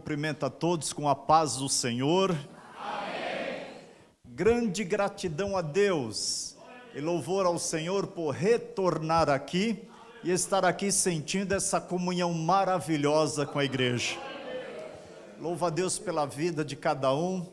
cumprimento a todos com a paz do Senhor. Amém. Grande gratidão a Deus e louvor ao Senhor por retornar aqui e estar aqui sentindo essa comunhão maravilhosa com a igreja. Louvo a Deus pela vida de cada um,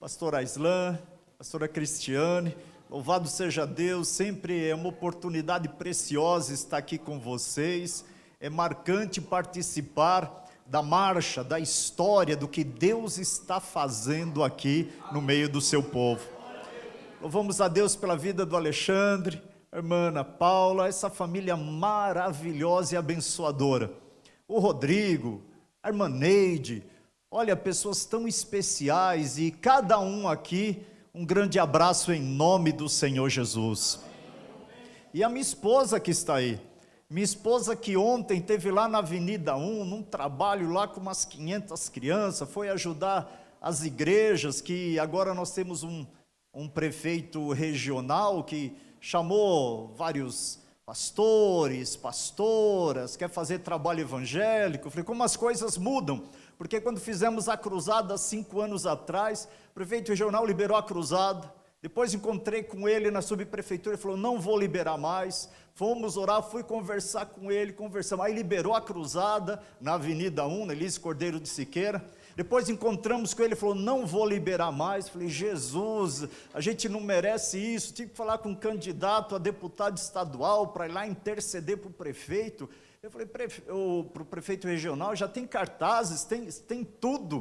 pastora Aislan, pastora Cristiane, louvado seja Deus, sempre é uma oportunidade preciosa estar aqui com vocês, é marcante participar da marcha, da história, do que Deus está fazendo aqui no meio do seu povo. Louvamos a Deus pela vida do Alexandre, a irmã Ana Paula, essa família maravilhosa e abençoadora. O Rodrigo, a irmã Neide, olha, pessoas tão especiais e cada um aqui, um grande abraço em nome do Senhor Jesus. E a minha esposa que está aí, minha esposa que ontem esteve lá na Avenida 1, num trabalho lá com umas 500 crianças, foi ajudar as igrejas, que agora nós temos um prefeito regional que chamou vários pastores, pastoras, quer fazer trabalho evangélico. Eu falei, como as coisas mudam, porque quando fizemos a cruzada 5 anos atrás, o prefeito regional liberou a cruzada, depois encontrei com ele na subprefeitura, ele falou, não vou liberar mais, fomos orar, fui conversar com ele, conversamos, aí liberou a cruzada na Avenida 1, na Elise Cordeiro de Siqueira, depois encontramos com ele, ele falou, não vou liberar mais. Falei, Jesus, a gente não merece isso, tive que falar com um candidato a deputado estadual, para ir lá interceder para o prefeito. Eu falei, para o prefeito regional, já tem cartazes, tem tudo,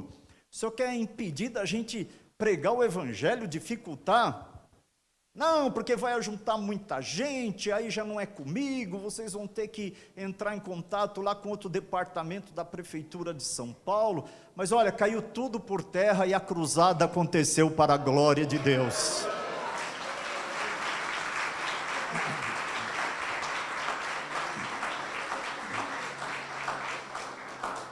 o senhor quer impedir da gente pregar o evangelho, dificultar? Não, porque vai juntar muita gente, aí já não é comigo, vocês vão ter que entrar em contato lá com outro departamento da prefeitura de São Paulo. Mas olha, caiu tudo por terra e a cruzada aconteceu para a glória de Deus.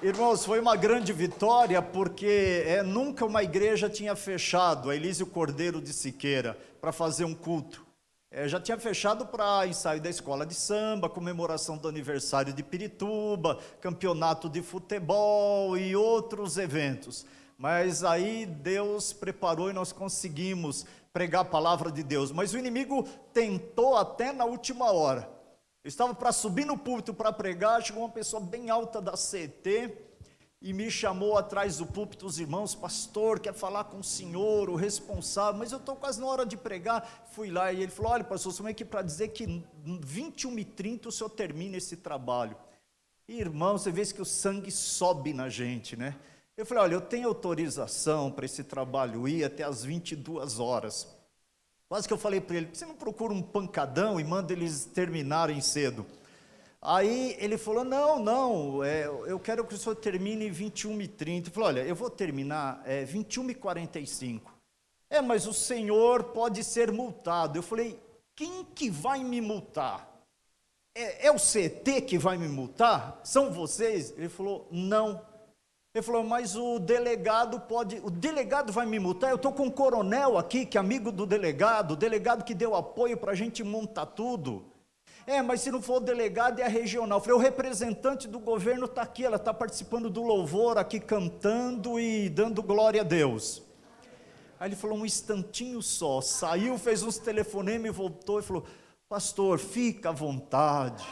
Irmãos, foi uma grande vitória, porque nunca uma igreja tinha fechado, a Elísio Cordeiro de Siqueira, para fazer um culto. Já tinha fechado para ensaio da escola de samba, comemoração do aniversário de Pirituba, campeonato de futebol e outros eventos. Mas aí Deus preparou e nós conseguimos pregar a palavra de Deus. Mas o inimigo tentou até na última hora. Eu estava para subir no púlpito para pregar, chegou uma pessoa bem alta da CT e me chamou atrás do púlpito, os irmãos, pastor, quer falar com o senhor, o responsável, mas eu estou quase na hora de pregar. Fui lá e ele falou, olha pastor, estamos aqui para dizer que 21h30 o senhor termina esse trabalho. E, irmão, você vê que o sangue sobe na gente, né? Eu falei, olha, eu tenho autorização para esse trabalho ir até as 22 horas. Quase que eu falei para ele, você não procura um pancadão e manda eles terminarem cedo? Aí ele falou, não, eu quero que o senhor termine 21h30. Eu falei, olha, eu vou terminar 21h45. Mas o senhor pode ser multado. Eu falei, quem que vai me multar? É o CT que vai me multar? São vocês? Ele falou, não. Ele falou, mas o delegado vai me multar, eu estou com um coronel aqui, que é amigo do delegado, o delegado que deu apoio para a gente montar tudo. Mas se não for o delegado, é a regional. Eu falei, o representante do governo está aqui, ela está participando do louvor aqui, cantando e dando glória a Deus. Aí ele falou, um instantinho só, saiu, fez uns telefonemas e voltou e falou, pastor, fica à vontade.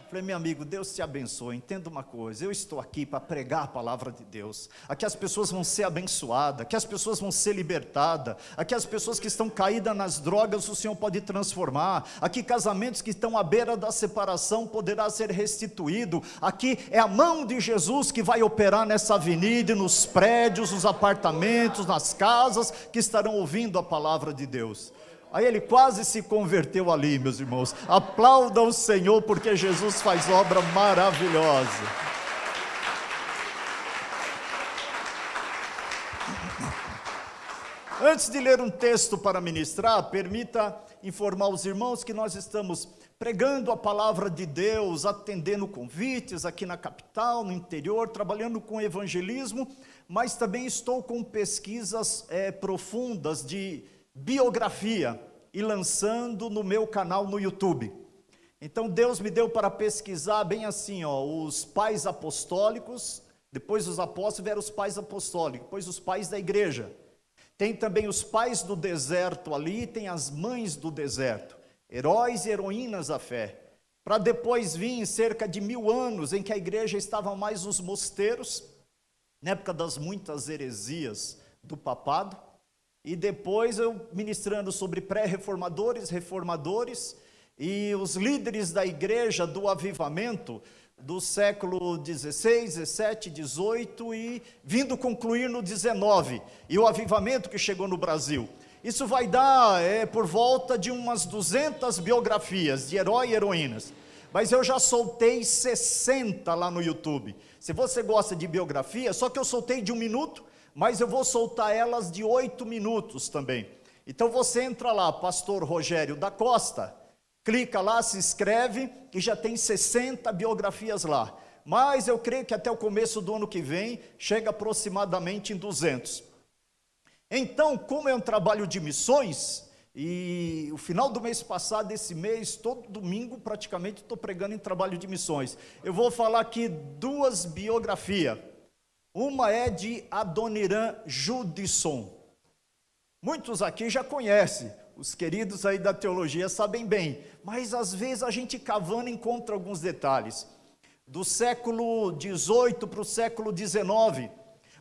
Falei, meu amigo, Deus te abençoe, entenda uma coisa, eu estou aqui para pregar a palavra de Deus, aqui as pessoas vão ser abençoadas, aqui as pessoas vão ser libertadas, aqui as pessoas que estão caídas nas drogas, o Senhor pode transformar, aqui casamentos que estão à beira da separação, poderá ser restituído, aqui é a mão de Jesus que vai operar nessa avenida, nos prédios, nos apartamentos, nas casas, que estarão ouvindo a palavra de Deus. Aí ele quase se converteu ali, meus irmãos. Aplauda o Senhor, porque Jesus faz obra maravilhosa. Antes de ler um texto para ministrar, permita informar os irmãos que nós estamos pregando a palavra de Deus, atendendo convites aqui na capital, no interior, trabalhando com evangelismo, mas também estou com pesquisas profundas de biografia e lançando no meu canal no YouTube. Então Deus me deu para pesquisar bem assim, ó, os pais apostólicos, depois os apóstolos vieram os pais apostólicos, depois os pais da igreja. Tem também os pais do deserto ali, tem as mães do deserto, heróis e heroínas da fé. Para depois vir cerca de 1000 anos, em que a igreja estava mais nos mosteiros, na época das muitas heresias do papado, e depois eu ministrando sobre pré-reformadores, reformadores, e os líderes da igreja do avivamento, do século 16, 17, 18 e vindo concluir no 19, e o avivamento que chegou no Brasil. Isso vai dar por volta de umas 200 biografias de herói e heroínas, mas eu já soltei 60 lá no YouTube. Se você gosta de biografia, só que eu soltei de 1 minuto, mas eu vou soltar elas de 8 minutos também. Então você entra lá, Pastor Rogério da Costa, clica lá, se inscreve, e já tem 60 biografias lá. Mas eu creio que até o começo do ano que vem, chega aproximadamente em 200. Então, como é um trabalho de missões, e o final do mês passado, esse mês, todo domingo praticamente estou pregando em trabalho de missões. Eu vou falar aqui 2 biografias. Uma é de Adoniran Judson. Muitos aqui já conhecem, os queridos aí da teologia sabem bem, mas às vezes a gente cavando encontra alguns detalhes. Do século XVIII para o século XIX,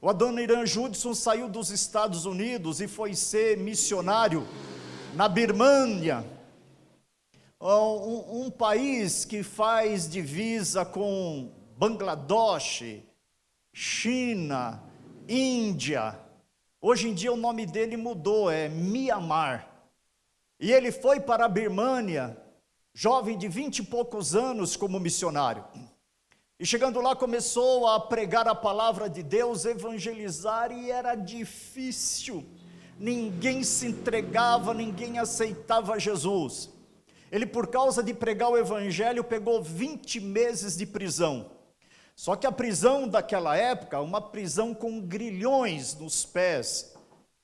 o Adoniran Judson saiu dos Estados Unidos e foi ser missionário na Birmânia, um país que faz divisa com Bangladesh, China, Índia. Hoje em dia o nome dele mudou, é Mianmar. E ele foi para a Birmânia, jovem de 20 e poucos anos como missionário. E chegando lá começou a pregar a palavra de Deus, evangelizar, e era difícil. Ninguém se entregava, ninguém aceitava Jesus. Ele, por causa de pregar o evangelho, pegou 20 meses de prisão. Só que a prisão daquela época, uma prisão com grilhões nos pés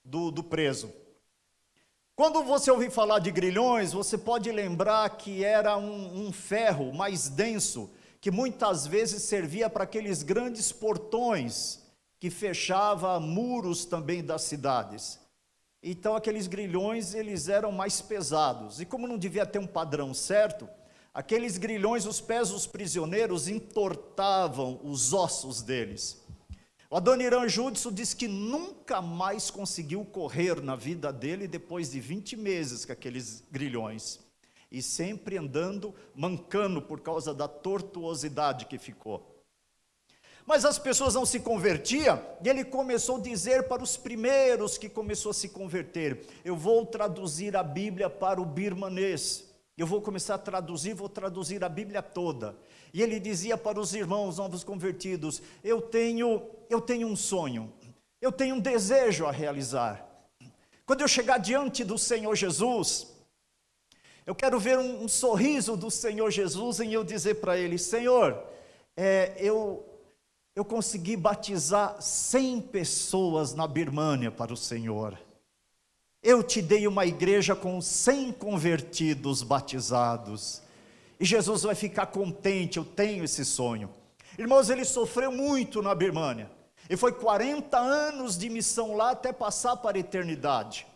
do preso. Quando você ouvir falar de grilhões, você pode lembrar que era um ferro mais denso, que muitas vezes servia para aqueles grandes portões, que fechava muros também das cidades. Então aqueles grilhões, eles eram mais pesados, e como não devia ter um padrão certo, aqueles grilhões, os pés dos prisioneiros entortavam os ossos deles. O Adoniran Judson diz que nunca mais conseguiu correr na vida dele depois de 20 meses com aqueles grilhões, e sempre andando, mancando por causa da tortuosidade que ficou. Mas as pessoas não se convertiam, e ele começou a dizer para os primeiros que começou a se converter: eu vou traduzir a Bíblia para o birmanês, eu vou começar a traduzir, vou traduzir a Bíblia toda. E ele dizia para os irmãos novos convertidos: eu tenho um sonho, eu tenho um desejo a realizar. Quando eu chegar diante do Senhor Jesus, eu quero ver um sorriso do Senhor Jesus em eu dizer para ele: Senhor, eu consegui batizar 100 pessoas na Birmânia para o Senhor. Eu te dei uma igreja com 100 convertidos batizados. E Jesus vai ficar contente, eu tenho esse sonho. Irmãos, ele sofreu muito na Birmânia. E foi 40 anos de missão lá até passar para a eternidade.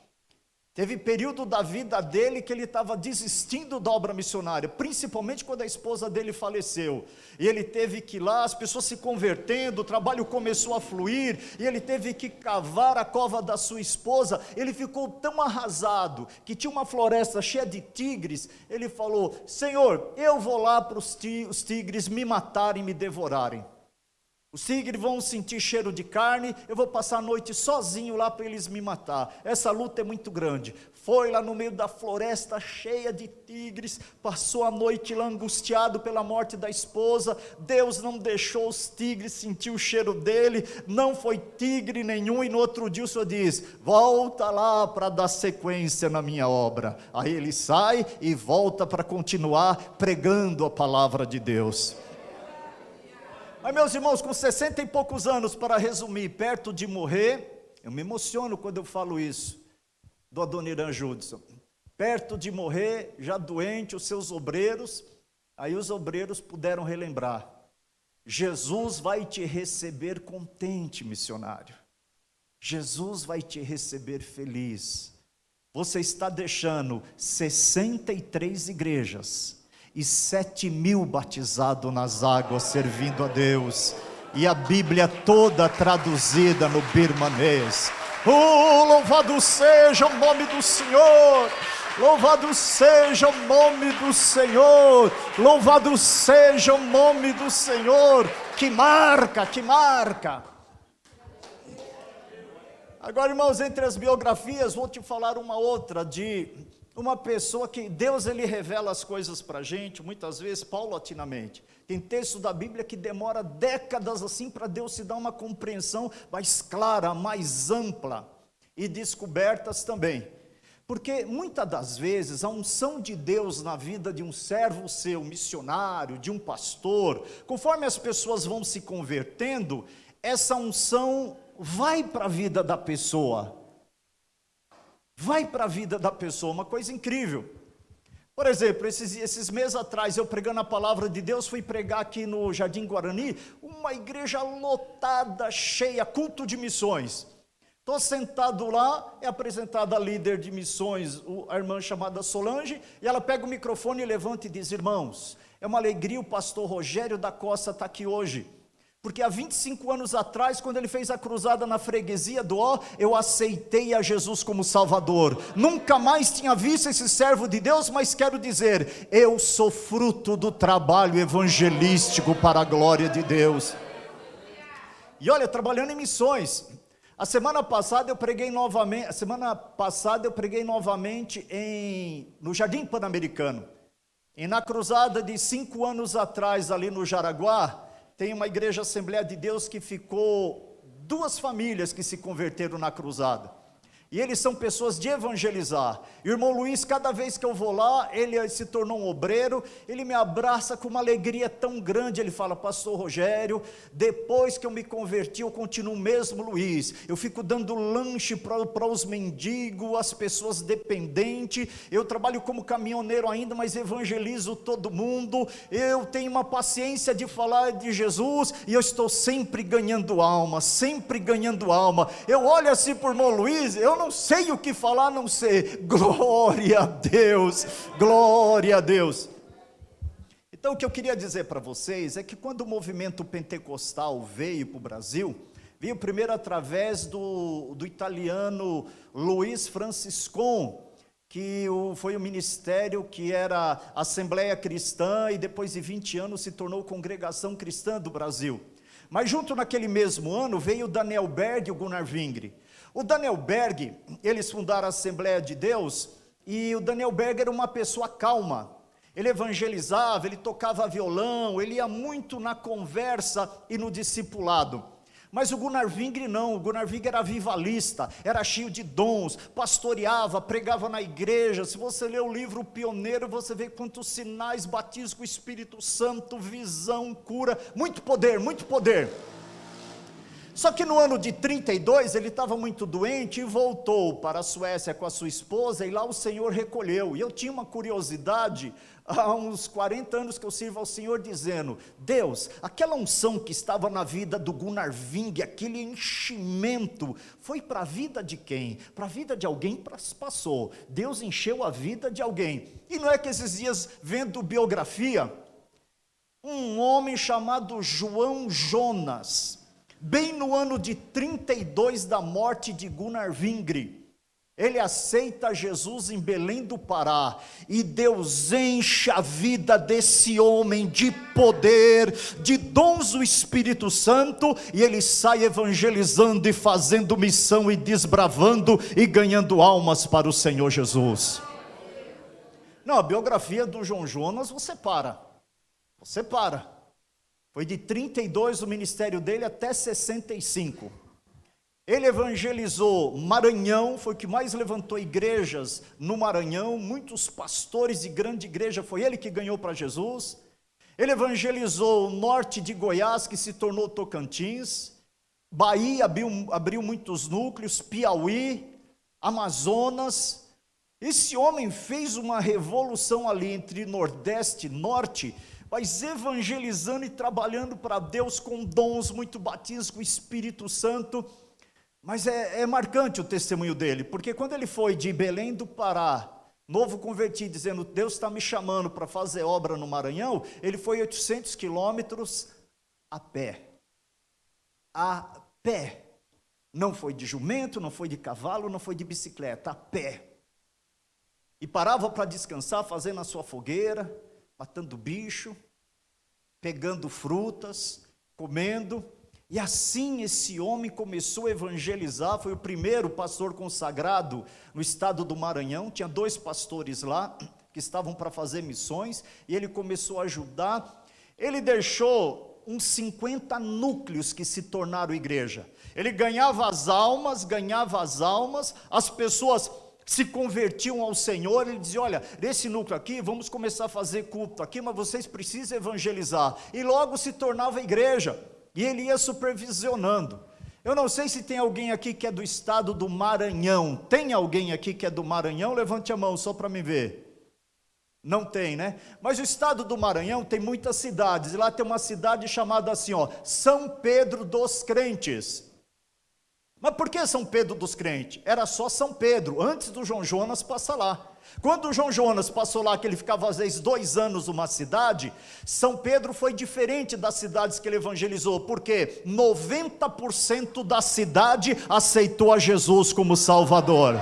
Teve período da vida dele que ele estava desistindo da obra missionária, principalmente quando a esposa dele faleceu. E ele teve que ir lá, as pessoas se convertendo, o trabalho começou a fluir, e ele teve que cavar a cova da sua esposa. Ele ficou tão arrasado, que tinha uma floresta cheia de tigres. Ele falou: Senhor, eu vou lá para os tigres me matarem e me devorarem. Os tigres vão sentir cheiro de carne, eu vou passar a noite sozinho lá para eles me matar. Essa luta é muito grande. Foi lá no meio da floresta cheia de tigres, passou a noite lá angustiado pela morte da esposa. Deus não deixou os tigres sentir o cheiro dele, não foi tigre nenhum, e no outro dia o Senhor diz: volta lá para dar sequência na minha obra. Aí ele sai e volta para continuar pregando a palavra de Deus. Mas, meus irmãos, com 60 e poucos anos, para resumir, perto de morrer, eu me emociono quando eu falo isso, do Adoniran Judson, perto de morrer, já doente, os seus obreiros, Aí os obreiros puderam relembrar: Jesus vai te receber contente, missionário. Jesus vai te receber feliz. Você está deixando 63 igrejas e 7.000 batizados nas águas, servindo a Deus. E a Bíblia toda traduzida no birmanês. Oh, louvado seja o nome do Senhor! Louvado seja o nome do Senhor! Louvado seja o nome do Senhor! Que marca, que marca! Agora, irmãos, entre as biografias, vou te falar uma outra, de uma pessoa que Deus, ele revela as coisas para a gente, muitas vezes, paulatinamente. Tem texto da Bíblia que demora décadas assim, para Deus se dar uma compreensão mais clara, mais ampla, e descobertas também. Porque muitas das vezes a unção de Deus na vida de um servo seu, missionário, de um pastor, conforme as pessoas vão se convertendo, essa unção vai para a vida da pessoa. Vai para a vida da pessoa, uma coisa incrível. Por exemplo, esses meses atrás, eu pregando a palavra de Deus, fui pregar aqui no Jardim Guarani, uma igreja lotada, cheia, culto de missões. Estou sentado lá, é apresentada a líder de missões, a irmã chamada Solange, e ela pega o microfone e levanta e diz: irmãos, é uma alegria o pastor Rogério da Costa estar aqui hoje. Porque há 25 anos atrás, quando ele fez a cruzada na freguesia do Ó, eu aceitei a Jesus como Salvador. Nunca mais tinha visto esse servo de Deus, mas quero dizer, eu sou fruto do trabalho evangelístico para a glória de Deus. E olha, trabalhando em missões, a semana passada eu preguei novamente no Jardim Pan-Americano. E na cruzada de 5 anos atrás, ali no Jaraguá, tem uma igreja Assembleia de Deus que ficou 2 famílias que se converteram na cruzada. E eles são pessoas de evangelizar. E o irmão Luiz, cada vez que eu vou lá, ele se tornou um obreiro, ele me abraça com uma alegria tão grande, ele fala: pastor Rogério, depois que eu me converti, eu continuo o mesmo Luiz, eu fico dando lanche para os mendigos, as pessoas dependentes, eu trabalho como caminhoneiro ainda, mas evangelizo todo mundo, eu tenho uma paciência de falar de Jesus, e eu estou sempre ganhando alma, eu olho assim para o irmão Luiz, eu não sei o que falar, não sei. Glória a Deus, glória a Deus. Então o que eu queria dizer para vocês é que quando o movimento pentecostal veio para o Brasil, veio primeiro através do italiano Luiz Franciscon, que foi o ministério que era Assembleia Cristã, e depois de 20 anos se tornou Congregação Cristã do Brasil. Mas junto naquele mesmo ano veio o Daniel Berg e o Gunnar Wingre. O Daniel Berg, eles fundaram a Assembleia de Deus, e o Daniel Berg era uma pessoa calma, ele evangelizava, ele tocava violão, ele ia muito na conversa e no discipulado. Mas o Gunnar Wingre não, o Gunnar Wingre era avivalista, era cheio de dons, pastoreava, pregava na igreja. Se você ler o livro Pioneiro, você vê quantos sinais, batismo com o Espírito Santo, visão, cura, muito poder, muito poder. Só que no ano de 32, ele estava muito doente e voltou para a Suécia com a sua esposa, e lá o Senhor recolheu. E eu tinha uma curiosidade, há uns 40 anos que eu sirvo ao Senhor, dizendo: Deus, aquela unção que estava na vida do Gunnar Wingre, aquele enchimento, foi para a vida de quem? Para a vida de alguém, passou. Deus encheu a vida de alguém. E não é que esses dias, vendo biografia, um homem chamado João Jonas, bem no ano de 32 da morte de Gunnar Wingre, ele aceita Jesus em Belém do Pará, e Deus enche a vida desse homem de poder, de dons do Espírito Santo, e ele sai evangelizando e fazendo missão e desbravando e ganhando almas para o Senhor Jesus. Não, a biografia do João Jonas, você para. Foi de 32 o ministério dele até 65. Ele evangelizou Maranhão, foi o que mais levantou igrejas no Maranhão, muitos pastores de grande igreja, foi ele que ganhou para Jesus. Ele evangelizou o norte de Goiás, que se tornou Tocantins, Bahia abriu muitos núcleos, Piauí, Amazonas, Esse homem fez uma revolução ali entre Nordeste e Norte, mas evangelizando e trabalhando para Deus com dons, muito batizados com o Espírito Santo. Mas é marcante o testemunho dele, porque quando ele foi de Belém do Pará, novo convertido, dizendo, Deus está me chamando para fazer obra no Maranhão, ele foi 800 quilômetros a pé. A pé. Não foi de jumento, não foi de cavalo, não foi de bicicleta, a pé. E parava para descansar, fazendo a sua fogueira, matando bicho, pegando frutas, comendo. E assim esse homem começou a evangelizar, foi o primeiro pastor consagrado no estado do Maranhão. Tinha 2 pastores lá, que estavam para fazer missões, e ele começou a ajudar. Ele deixou uns 50 núcleos que se tornaram igreja. Ele ganhava as almas, as pessoas se convertiam ao Senhor. Ele dizia, olha, nesse núcleo aqui, vamos começar a fazer culto aqui, mas vocês precisam evangelizar. E logo se tornava igreja, e ele ia supervisionando. Eu não sei se tem alguém aqui que é do estado do Maranhão. Tem alguém aqui que é do Maranhão? Levante a mão só para me ver. Não tem, né? Mas o estado do Maranhão tem muitas cidades, e lá tem uma cidade chamada assim, ó, São Pedro dos Crentes. Mas por que São Pedro dos Crentes? Era só São Pedro, antes do João Jonas passar lá. Quando o João Jonas passou lá, que ele ficava às vezes 2 anos numa cidade, São Pedro foi diferente das cidades que ele evangelizou, porque 90% da cidade aceitou a Jesus como Salvador.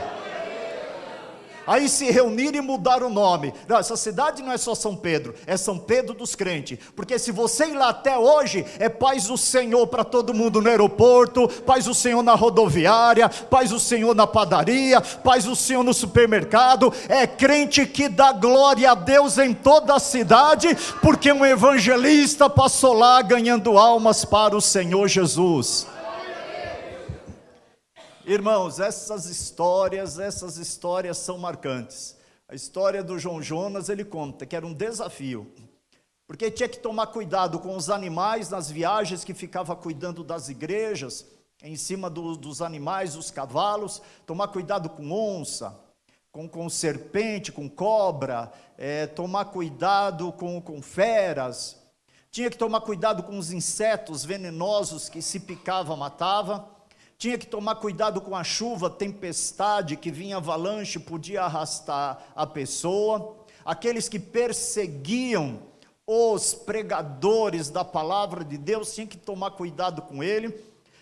Aí se reuniram e mudaram o nome. Não, essa cidade não é só São Pedro, é São Pedro dos Crentes. Porque se você ir lá até hoje, é paz do Senhor para todo mundo no aeroporto, paz do Senhor na rodoviária, paz do Senhor na padaria, paz do Senhor no supermercado. É crente que dá glória a Deus em toda a cidade, porque um evangelista passou lá ganhando almas para o Senhor Jesus. Irmãos, essas histórias são marcantes. A história do João Jonas, ele conta que era um desafio, porque tinha que tomar cuidado com os animais nas viagens, que ficava cuidando das igrejas, em cima dos animais, os cavalos, tomar cuidado com onça, com serpente, com cobra, tomar cuidado com feras, tinha que tomar cuidado com os insetos venenosos que se picava, matava. Tinha que tomar cuidado com a chuva, tempestade, que vinha avalanche, podia arrastar a pessoa. Aqueles que perseguiam os pregadores da palavra de Deus, tinha que tomar cuidado com ele.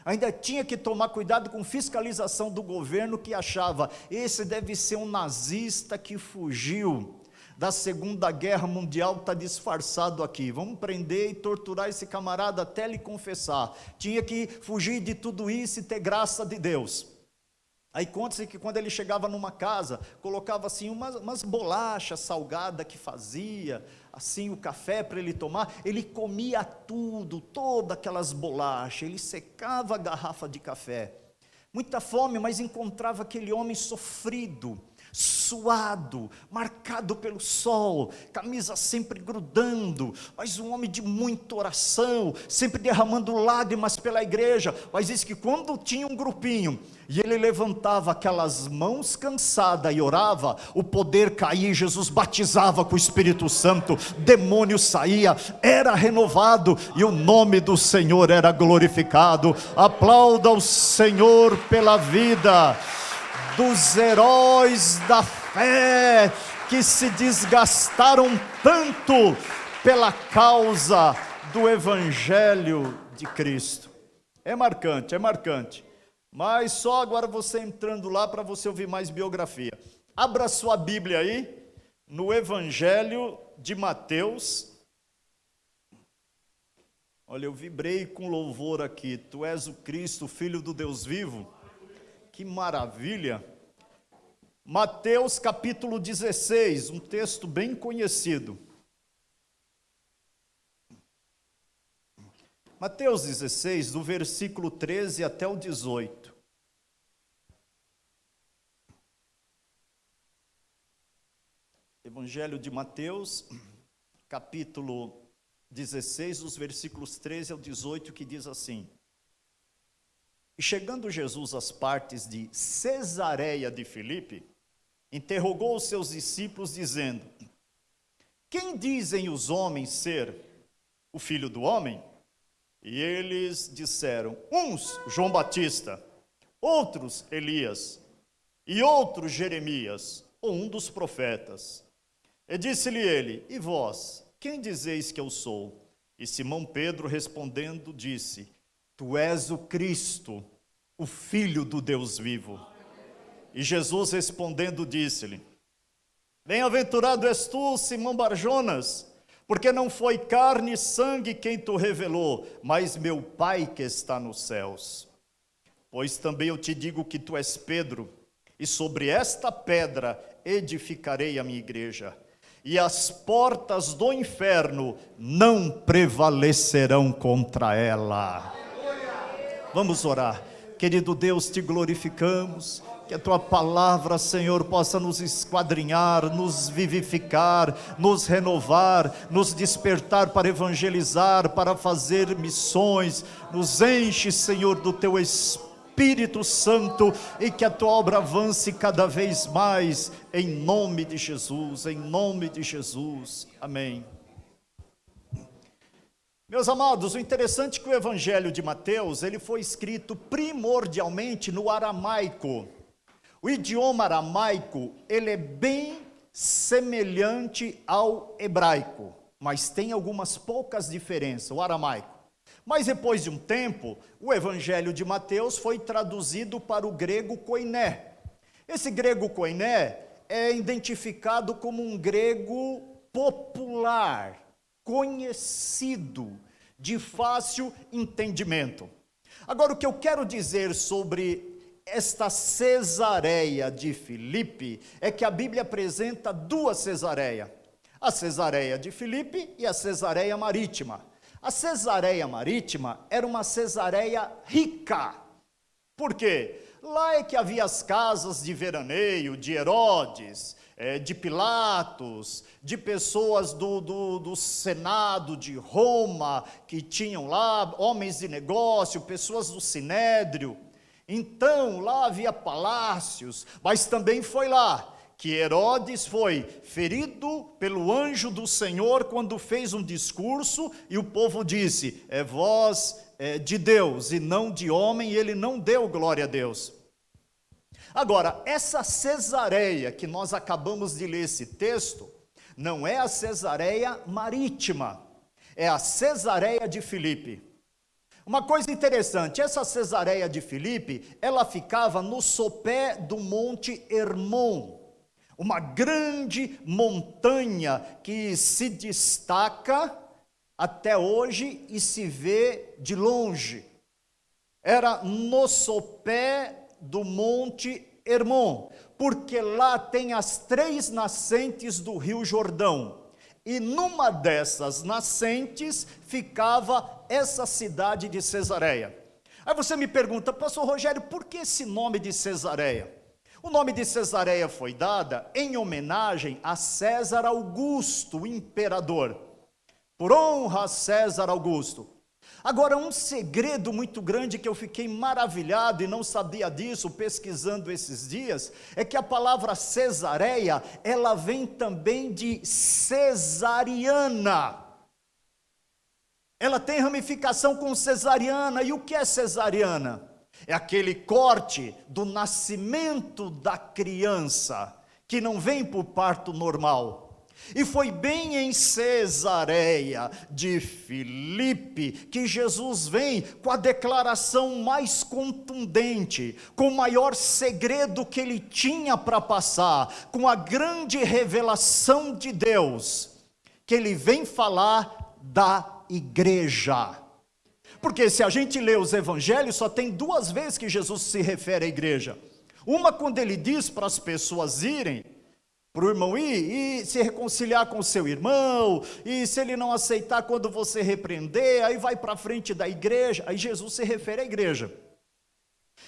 Ainda tinha que tomar cuidado com fiscalização do governo, que achava, esse deve ser um nazista que fugiu da Segunda Guerra Mundial, está disfarçado aqui, vamos prender e torturar esse camarada até ele confessar. Tinha que fugir de tudo isso e ter graça de Deus. Aí conta-se que quando ele chegava numa casa, colocava assim umas bolachas salgadas que fazia, assim o café para ele tomar, ele comia tudo, todas aquelas bolachas, ele secava a garrafa de café. Muita fome, mas encontrava aquele homem sofrido, suado, marcado pelo sol, camisa sempre grudando, mas um homem de muita oração, sempre derramando lágrimas pela igreja. Mas diz que quando tinha um grupinho, e ele levantava aquelas mãos cansadas e orava, o poder caía, Jesus batizava com o Espírito Santo, demônio saía, era renovado, e o nome do Senhor era glorificado. Aplauda o Senhor pela vida dos heróis da fé, que se desgastaram tanto pela causa do Evangelho de Cristo. É marcante, mas só agora você entrando lá para você ouvir mais biografia. Abra sua Bíblia aí, no Evangelho de Mateus. Olha, eu vibrei com louvor aqui, tu és o Cristo, Filho do Deus vivo. Que maravilha! Mateus capítulo 16, um texto bem conhecido. Mateus 16, do versículo 13 até o 18. Evangelho de Mateus, capítulo 16, dos versículos 13 ao 18, que diz assim: E chegando Jesus às partes de Cesareia de Filipe, interrogou os seus discípulos, dizendo: quem dizem os homens ser o Filho do Homem? E eles disseram: uns, João Batista, outros, Elias, e outros, Jeremias, ou um dos profetas. E disse-lhe ele: e vós, quem dizeis que eu sou? E Simão Pedro respondendo disse: tu és o Cristo, o Filho do Deus vivo. E Jesus respondendo disse-lhe: bem-aventurado és tu, Simão Barjonas, porque não foi carne e sangue quem te revelou, mas meu Pai que está nos céus. Pois também eu te digo que tu és Pedro, e sobre esta pedra edificarei a minha igreja, e as portas do inferno não prevalecerão contra ela. Vamos orar. Querido Deus, te glorificamos, que a tua palavra, Senhor, possa nos esquadrinhar, nos vivificar, nos renovar, nos despertar para evangelizar, para fazer missões. Nos enche, Senhor, do teu Espírito Santo, e que a tua obra avance cada vez mais, em nome de Jesus, em nome de Jesus. Amém. Meus amados, o interessante é que o Evangelho de Mateus, ele foi escrito primordialmente no aramaico. O idioma aramaico, ele é bem semelhante ao hebraico, mas tem algumas poucas diferenças, o aramaico. Mas depois de um tempo, o Evangelho de Mateus foi traduzido para o grego koiné. Esse grego koiné é identificado como um grego popular, conhecido, de fácil entendimento. Agora, o que eu quero dizer sobre esta Cesareia de Filipe é que a Bíblia apresenta duas Cesareias: a Cesareia de Filipe e a Cesareia Marítima. A Cesareia Marítima era uma Cesareia rica. Por quê? Lá é que havia as casas de veraneio de Herodes, de Pilatos, de pessoas do Senado de Roma, que tinham lá, homens de negócio, pessoas do Sinédrio. Então lá havia palácios, mas também foi lá que Herodes foi ferido pelo anjo do Senhor quando fez um discurso, e o povo disse: é voz de Deus e não de homem, e ele não deu glória a Deus. Agora, essa Cesareia que nós acabamos de ler esse texto, não é a Cesareia Marítima, é a Cesareia de Filipe. Uma coisa interessante, essa Cesareia de Filipe, ela ficava no sopé do Monte Hermon, uma grande montanha que se destaca até hoje e se vê de longe. Era no sopé do Monte Hermon, porque lá tem as 3 nascentes do Rio Jordão, e numa dessas nascentes ficava essa cidade de Cesareia. Aí você me pergunta: pastor Rogério, por que esse nome de Cesareia? O nome de Cesareia foi dada em homenagem a César Augusto, o imperador, por honra a César Augusto. Agora, um segredo muito grande que eu fiquei maravilhado e não sabia disso pesquisando esses dias, é que a palavra Cesareia, ela vem também de cesariana. Ela tem ramificação com cesariana. E o que é cesariana? É aquele corte do nascimento da criança, que não vem por parto normal. E foi bem em Cesareia de Filipe que Jesus vem com a declaração mais contundente, com o maior segredo que ele tinha para passar, com a grande revelação de Deus, que ele vem falar da igreja. Porque se a gente lê os evangelhos, só tem 2 vezes que Jesus se refere à igreja. Uma quando ele diz para as pessoas irem, para o irmão ir e se reconciliar com o seu irmão, e se ele não aceitar, quando você repreender, aí vai para frente da igreja. Aí Jesus se refere à igreja.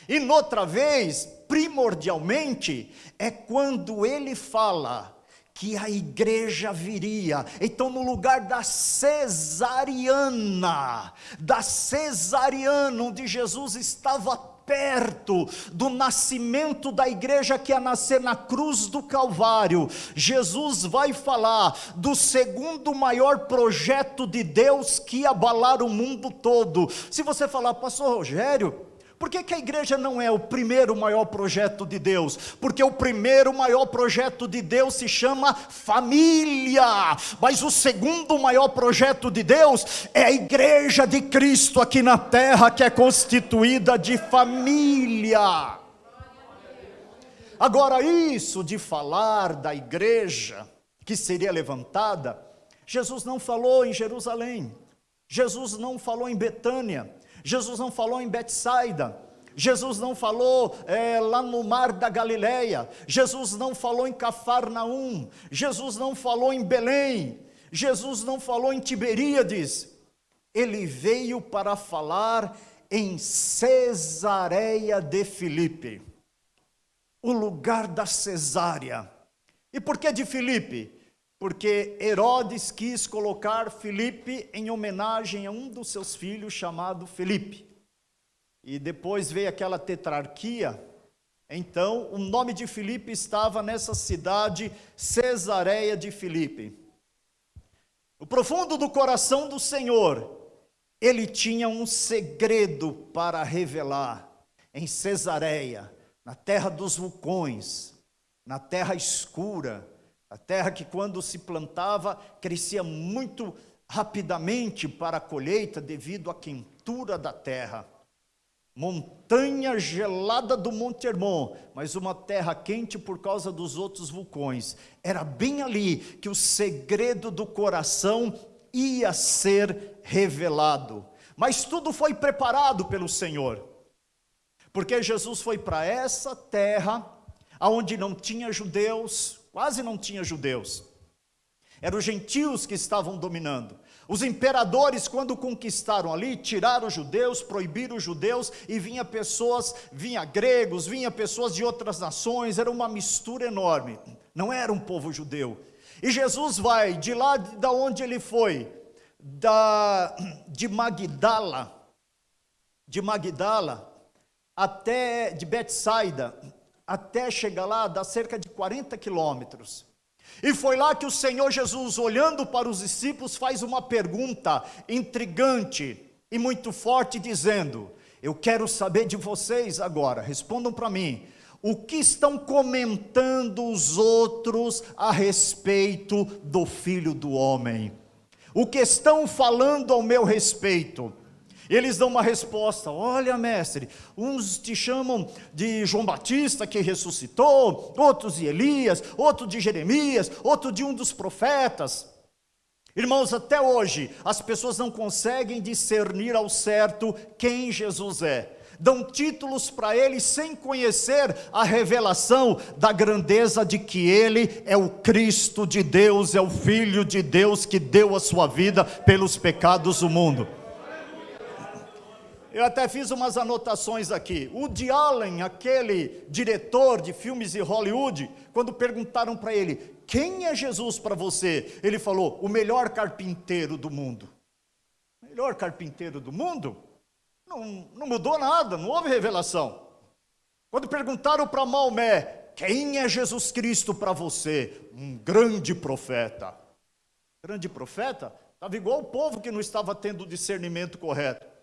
E noutra vez, primordialmente, é quando ele fala que a igreja viria. Então, no lugar da cesariana, onde Jesus estava perto do nascimento da igreja, que ia nascer na cruz do Calvário, Jesus vai falar do segundo maior projeto de Deus que ia abalar o mundo todo. Se você falar, pastor Rogério, por que a igreja não é o primeiro maior projeto de Deus? Porque o primeiro maior projeto de Deus se chama família, mas o segundo maior projeto de Deus é a igreja de Cristo aqui na terra, que é constituída de família. Agora, isso de falar da igreja que seria levantada, Jesus não falou em Jerusalém, Jesus não falou em Betânia, Jesus não falou em Betsaida, Jesus não falou lá no mar da Galileia, Jesus não falou em Cafarnaum, Jesus não falou em Belém, Jesus não falou em Tiberíades. Ele veio para falar em Cesareia de Filipe, o lugar da Cesárea. E por que de Filipe? Porque Herodes quis colocar Filipe em homenagem a um dos seus filhos, chamado Filipe. E depois veio aquela tetrarquia, então o nome de Filipe estava nessa cidade, Cesareia de Filipe. No profundo do coração do Senhor, ele tinha um segredo para revelar. Em Cesareia, na terra dos vulcões, na terra escura, a terra que quando se plantava, crescia muito rapidamente para a colheita, devido à quentura da terra. Montanha gelada do Monte Hermon, mas uma terra quente por causa dos outros vulcões. Era bem ali que o segredo do coração ia ser revelado. Mas tudo foi preparado pelo Senhor, porque Jesus foi para essa terra, onde não tinha judeus, quase não tinha judeus, eram os gentios que estavam dominando. Os imperadores, quando conquistaram ali, tiraram os judeus, proibiram os judeus, e vinha gregos, vinha pessoas de outras nações, era uma mistura enorme, não era um povo judeu. E Jesus vai, de lá de onde ele foi, de Magdala, até de Betsaida, até chegar lá, dá cerca de 40 quilômetros. E foi lá que o Senhor Jesus, olhando para os discípulos, faz uma pergunta intrigante e muito forte, dizendo: eu quero saber de vocês agora, respondam para mim, o que estão comentando os outros a respeito do Filho do Homem? O que estão falando ao meu respeito? Eles dão uma resposta: olha, mestre, uns te chamam de João Batista que ressuscitou, outros de Elias, outro de Jeremias, outro de um dos profetas. Irmãos, até hoje as pessoas não conseguem discernir ao certo quem Jesus é. Dão títulos para ele sem conhecer a revelação da grandeza de que ele é o Cristo de Deus, é o Filho de Deus que deu a sua vida pelos pecados do mundo. Eu até fiz umas anotações aqui. O Woody Allen, aquele diretor de filmes de Hollywood, quando perguntaram para ele: quem é Jesus para você? Ele falou: o melhor carpinteiro do mundo. Melhor carpinteiro do mundo? Não mudou nada, não houve revelação. Quando perguntaram para Maomé: quem é Jesus Cristo para você? Um grande profeta. Grande profeta? Estava igual o povo que não estava tendo o discernimento correto.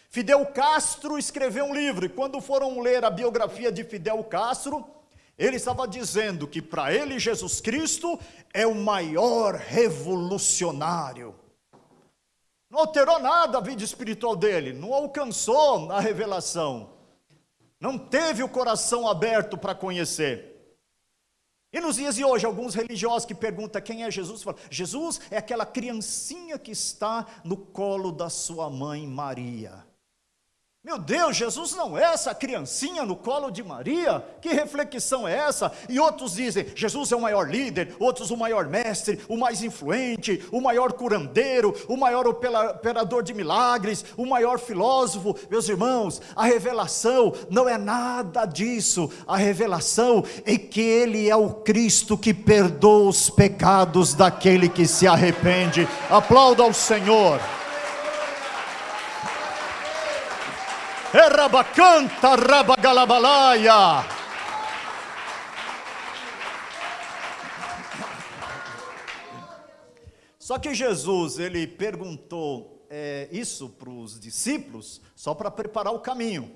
Fidel Castro escreveu um livro, e quando foram ler a biografia de Fidel Castro, ele estava dizendo que para ele Jesus Cristo é o maior revolucionário. Não alterou nada a vida espiritual dele, não alcançou a revelação, não teve o coração aberto para conhecer. E nos dias de hoje, alguns religiosos que perguntam quem é Jesus, falam: Jesus é aquela criancinha que está no colo da sua mãe Maria. Meu Deus, Jesus não é essa criancinha no colo de Maria? Que reflexão é essa? E outros dizem: Jesus é o maior líder, outros o maior mestre, o mais influente, o maior curandeiro, o maior operador de milagres, o maior filósofo. Meus irmãos, a revelação não é nada disso. A revelação é que ele é o Cristo que perdoa os pecados daquele que se arrepende. Aplauda ao Senhor. Erabacanta rabagalabalaia. Só que Jesus, ele perguntou isso para os discípulos só para preparar o caminho.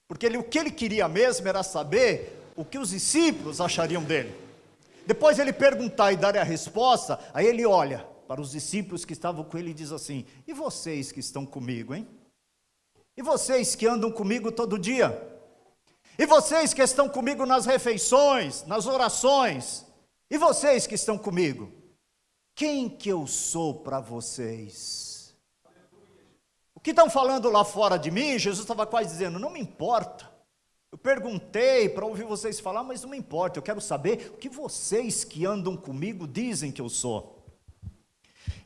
Porque o que ele queria mesmo era saber o que os discípulos achariam dele. Depois ele perguntar e dar a resposta, aí ele olha para os discípulos que estavam com ele e diz assim: e vocês que estão comigo, hein? E vocês que andam comigo todo dia? E vocês que estão comigo nas refeições, nas orações? E vocês que estão comigo? Quem que eu sou para vocês? O que estão falando lá fora de mim? Jesus estava quase dizendo: não me importa. Eu perguntei para ouvir vocês falar, mas não me importa. Eu quero saber o que vocês que andam comigo dizem que eu sou.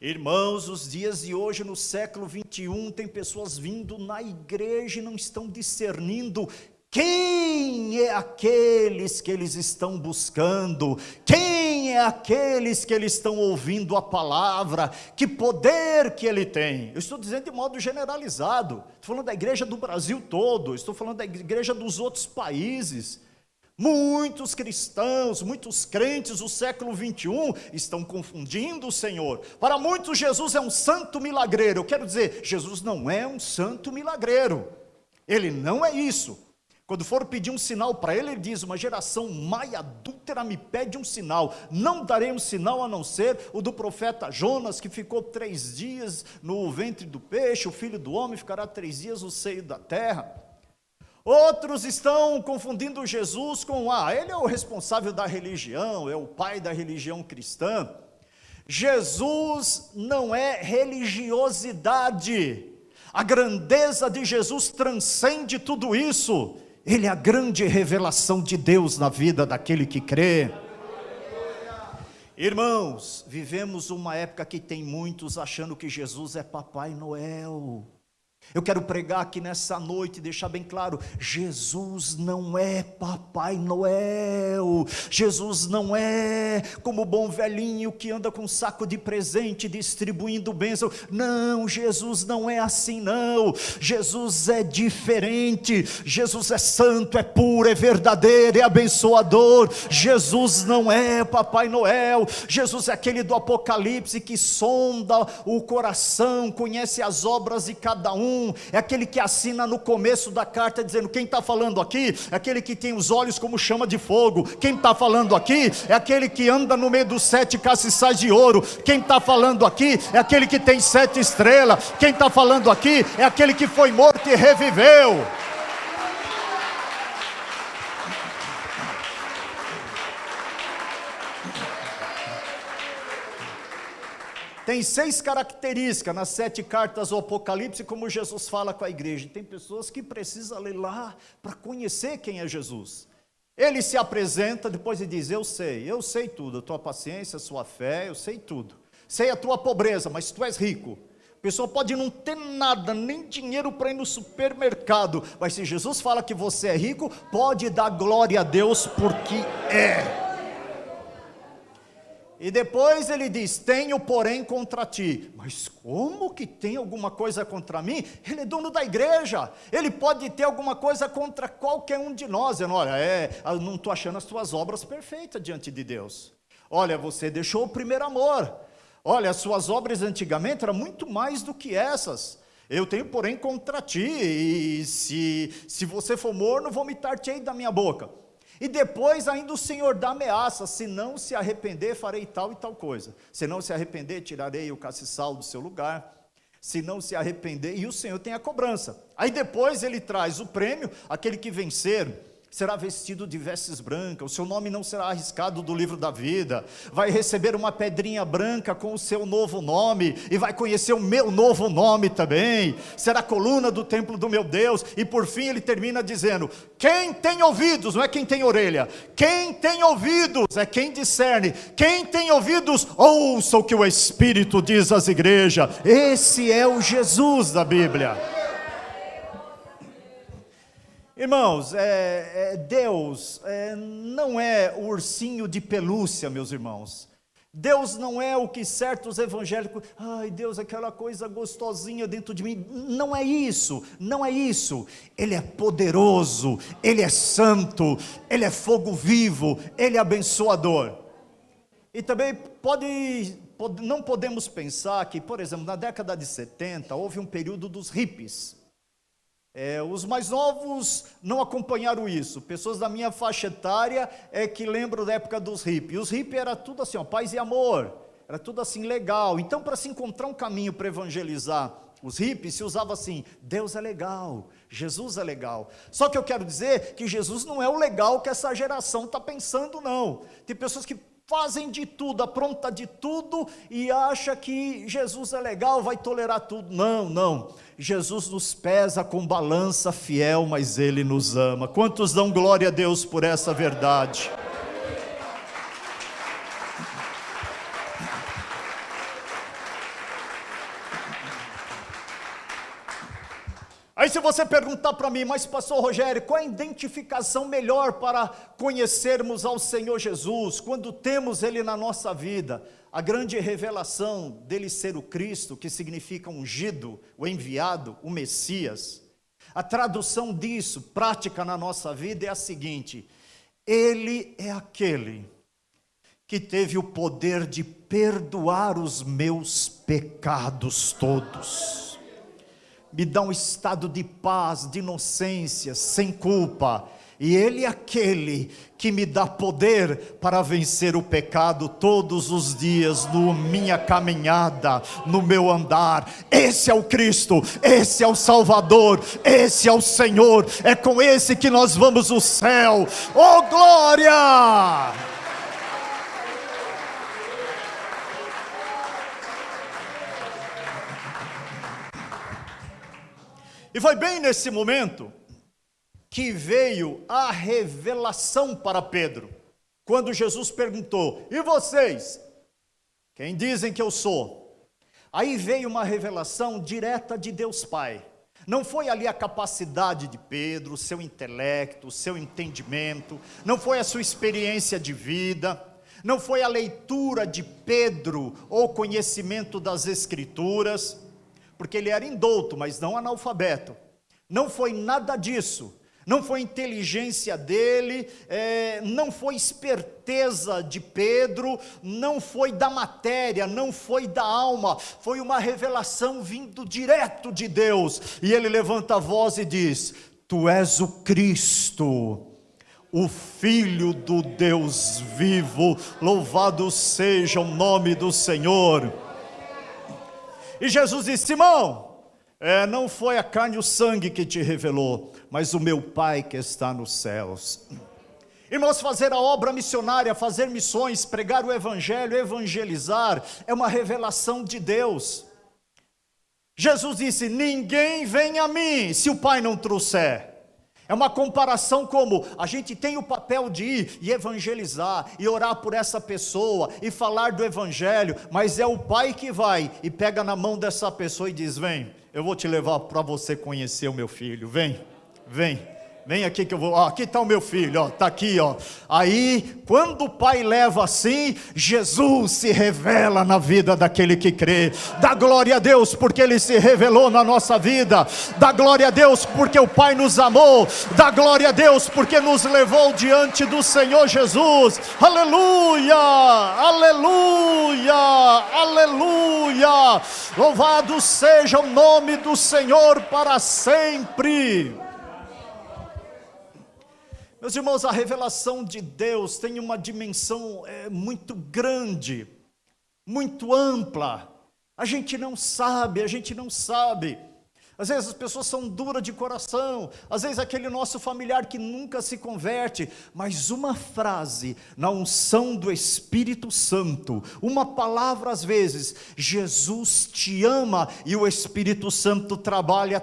Irmãos, os dias de hoje, no século 21, tem pessoas vindo na igreja e não estão discernindo quem é aqueles que eles estão buscando, quem é aqueles que eles estão ouvindo a palavra, que poder que ele tem. Eu estou dizendo de modo generalizado, estou falando da igreja do Brasil todo, estou falando da igreja dos outros países. Muitos cristãos, muitos crentes do século 21 estão confundindo o Senhor. Para muitos Jesus é um santo milagreiro. Eu quero dizer, Jesus não é um santo milagreiro, ele não é isso. Quando for pedir um sinal para ele, ele diz: uma geração má e adúltera me pede um sinal, não darei um sinal a não ser o do profeta Jonas, que ficou 3 dias no ventre do peixe, o filho do homem ficará 3 dias no seio da terra. Outros estão confundindo Jesus com, ele é o responsável da religião, é o pai da religião cristã. Jesus não é religiosidade, a grandeza de Jesus transcende tudo isso. Ele é a grande revelação de Deus na vida daquele que crê. Irmãos, vivemos uma época que tem muitos achando que Jesus é Papai Noel. Eu quero pregar aqui nessa noite e deixar bem claro: Jesus não é Papai Noel, Jesus não é como o bom velhinho que anda com um saco de presente distribuindo bênção. Não, Jesus não é assim não. Jesus é diferente, Jesus é santo, é puro, é verdadeiro, é abençoador. Jesus não é Papai Noel. Jesus é aquele do Apocalipse que sonda o coração, conhece as obras de cada um. É aquele que assina no começo da carta dizendo: quem está falando aqui é aquele que tem os olhos como chama de fogo. Quem está falando aqui é aquele que anda no meio dos 7 castiçais de ouro. Quem está falando aqui é aquele que tem 7 estrelas. Quem está falando aqui é aquele que foi morto e reviveu. Tem 6 características nas 7 cartas do Apocalipse, como Jesus fala com a igreja. Tem pessoas que precisam ler lá para conhecer quem é Jesus. Ele se apresenta, depois ele diz: eu sei tudo, a tua paciência, a sua fé, eu sei tudo. Sei a tua pobreza, mas tu és rico. A pessoa pode não ter nada, nem dinheiro para ir no supermercado, mas se Jesus fala que você é rico, pode dar glória a Deus, porque é. E depois ele diz: tenho porém contra ti. Mas como que tem alguma coisa contra mim? Ele é dono da igreja, ele pode ter alguma coisa contra qualquer um de nós. Eu não estou achando as tuas obras perfeitas diante de Deus. Olha, você deixou o primeiro amor. Olha, as suas obras antigamente eram muito mais do que essas. Eu tenho porém contra ti, e se você for morno, vomitar-te-ei da minha boca. E depois ainda o Senhor dá ameaça: se não se arrepender, farei tal e tal coisa. Se não se arrepender, tirarei o castiçal do seu lugar. Se não se arrepender, e o Senhor tem a cobrança. Aí depois ele traz o prêmio: aquele que vencer será vestido de vestes brancas, o seu nome não será arriscado do livro da vida, vai receber uma pedrinha branca com o seu novo nome, e vai conhecer o meu novo nome também, será coluna do templo do meu Deus. E por fim ele termina dizendo: quem tem ouvidos, não é quem tem orelha, quem tem ouvidos é quem discerne, quem tem ouvidos, ouça o que o Espírito diz às igrejas. Esse é o Jesus da Bíblia. Irmãos, Deus não é o ursinho de pelúcia, meus irmãos. Deus não é o que certos evangélicos, ai Deus, aquela coisa gostosinha dentro de mim. Não é isso, não é isso. Ele é poderoso, Ele é santo, Ele é fogo vivo, Ele é abençoador. E também não podemos pensar que, por exemplo, na década de 70, houve um período dos hippies. Os mais novos não acompanharam isso. Pessoas da minha faixa etária que lembram da época dos hippies. Os hippies era tudo assim, ó, paz e amor. Era tudo assim legal. Então, para se encontrar um caminho para evangelizar os hippies, se usava assim: Deus é legal, Jesus é legal. Só que eu quero dizer que Jesus não é o legal que essa geração está pensando, não. Tem pessoas que fazem de tudo, apronta de tudo e acha que Jesus é legal, vai tolerar tudo. Não, não. Jesus nos pesa com balança fiel, mas Ele nos ama. Quantos dão glória a Deus por essa verdade? Aí se você perguntar para mim, mas pastor Rogério, qual é a identificação melhor para conhecermos ao Senhor Jesus, quando temos Ele na nossa vida? A grande revelação dele ser o Cristo, que significa ungido, o enviado, o Messias. A tradução disso, prática na nossa vida, é a seguinte: Ele é aquele que teve o poder de perdoar os meus pecados todos. Me dá um estado de paz, de inocência, sem culpa. E Ele é aquele que me dá poder para vencer o pecado todos os dias, na minha caminhada, no meu andar. Esse é o Cristo, esse é o Salvador, esse é o Senhor. É com esse que nós vamos ao céu. Oh, glória! E foi bem nesse momento que veio a revelação para Pedro, quando Jesus perguntou: e vocês? Quem dizem que eu sou? Aí veio uma revelação direta de Deus Pai. Não foi ali a capacidade de Pedro, o seu intelecto, o seu entendimento, não foi a sua experiência de vida, não foi a leitura de Pedro ou conhecimento das Escrituras, porque ele era indouto, mas não analfabeto. Não foi nada disso. Não foi inteligência dele, não foi esperteza de Pedro, não foi da matéria, não foi da alma, foi uma revelação vindo direto de Deus. E ele levanta a voz e diz: Tu és o Cristo, o Filho do Deus vivo, louvado seja o nome do Senhor. E Jesus disse: Simão, não foi a carne e o sangue que te revelou, mas o meu Pai que está nos céus. Irmãos, fazer a obra missionária, fazer missões, pregar o Evangelho, evangelizar, é uma revelação de Deus. Jesus disse: ninguém vem a mim se o Pai não trouxer. É uma comparação como a gente tem o papel de ir e evangelizar, e orar por essa pessoa, e falar do Evangelho, mas é o Pai que vai e pega na mão dessa pessoa e diz: vem, eu vou te levar para você conhecer o meu filho, vem, vem aqui que eu vou, aqui está o meu filho, está aqui, aí quando o Pai leva assim, Jesus se revela na vida daquele que crê. Dá glória a Deus porque Ele se revelou na nossa vida, dá glória a Deus porque o Pai nos amou, dá glória a Deus porque nos levou diante do Senhor Jesus. Aleluia, aleluia, aleluia, louvado seja o nome do Senhor para sempre. Meus irmãos, a revelação de Deus tem uma dimensão muito grande, muito ampla. A gente não sabe. Às vezes as pessoas são duras de coração, às vezes aquele nosso familiar que nunca se converte, mas uma frase na unção do Espírito Santo, uma palavra às vezes: Jesus te ama, e o Espírito Santo trabalha,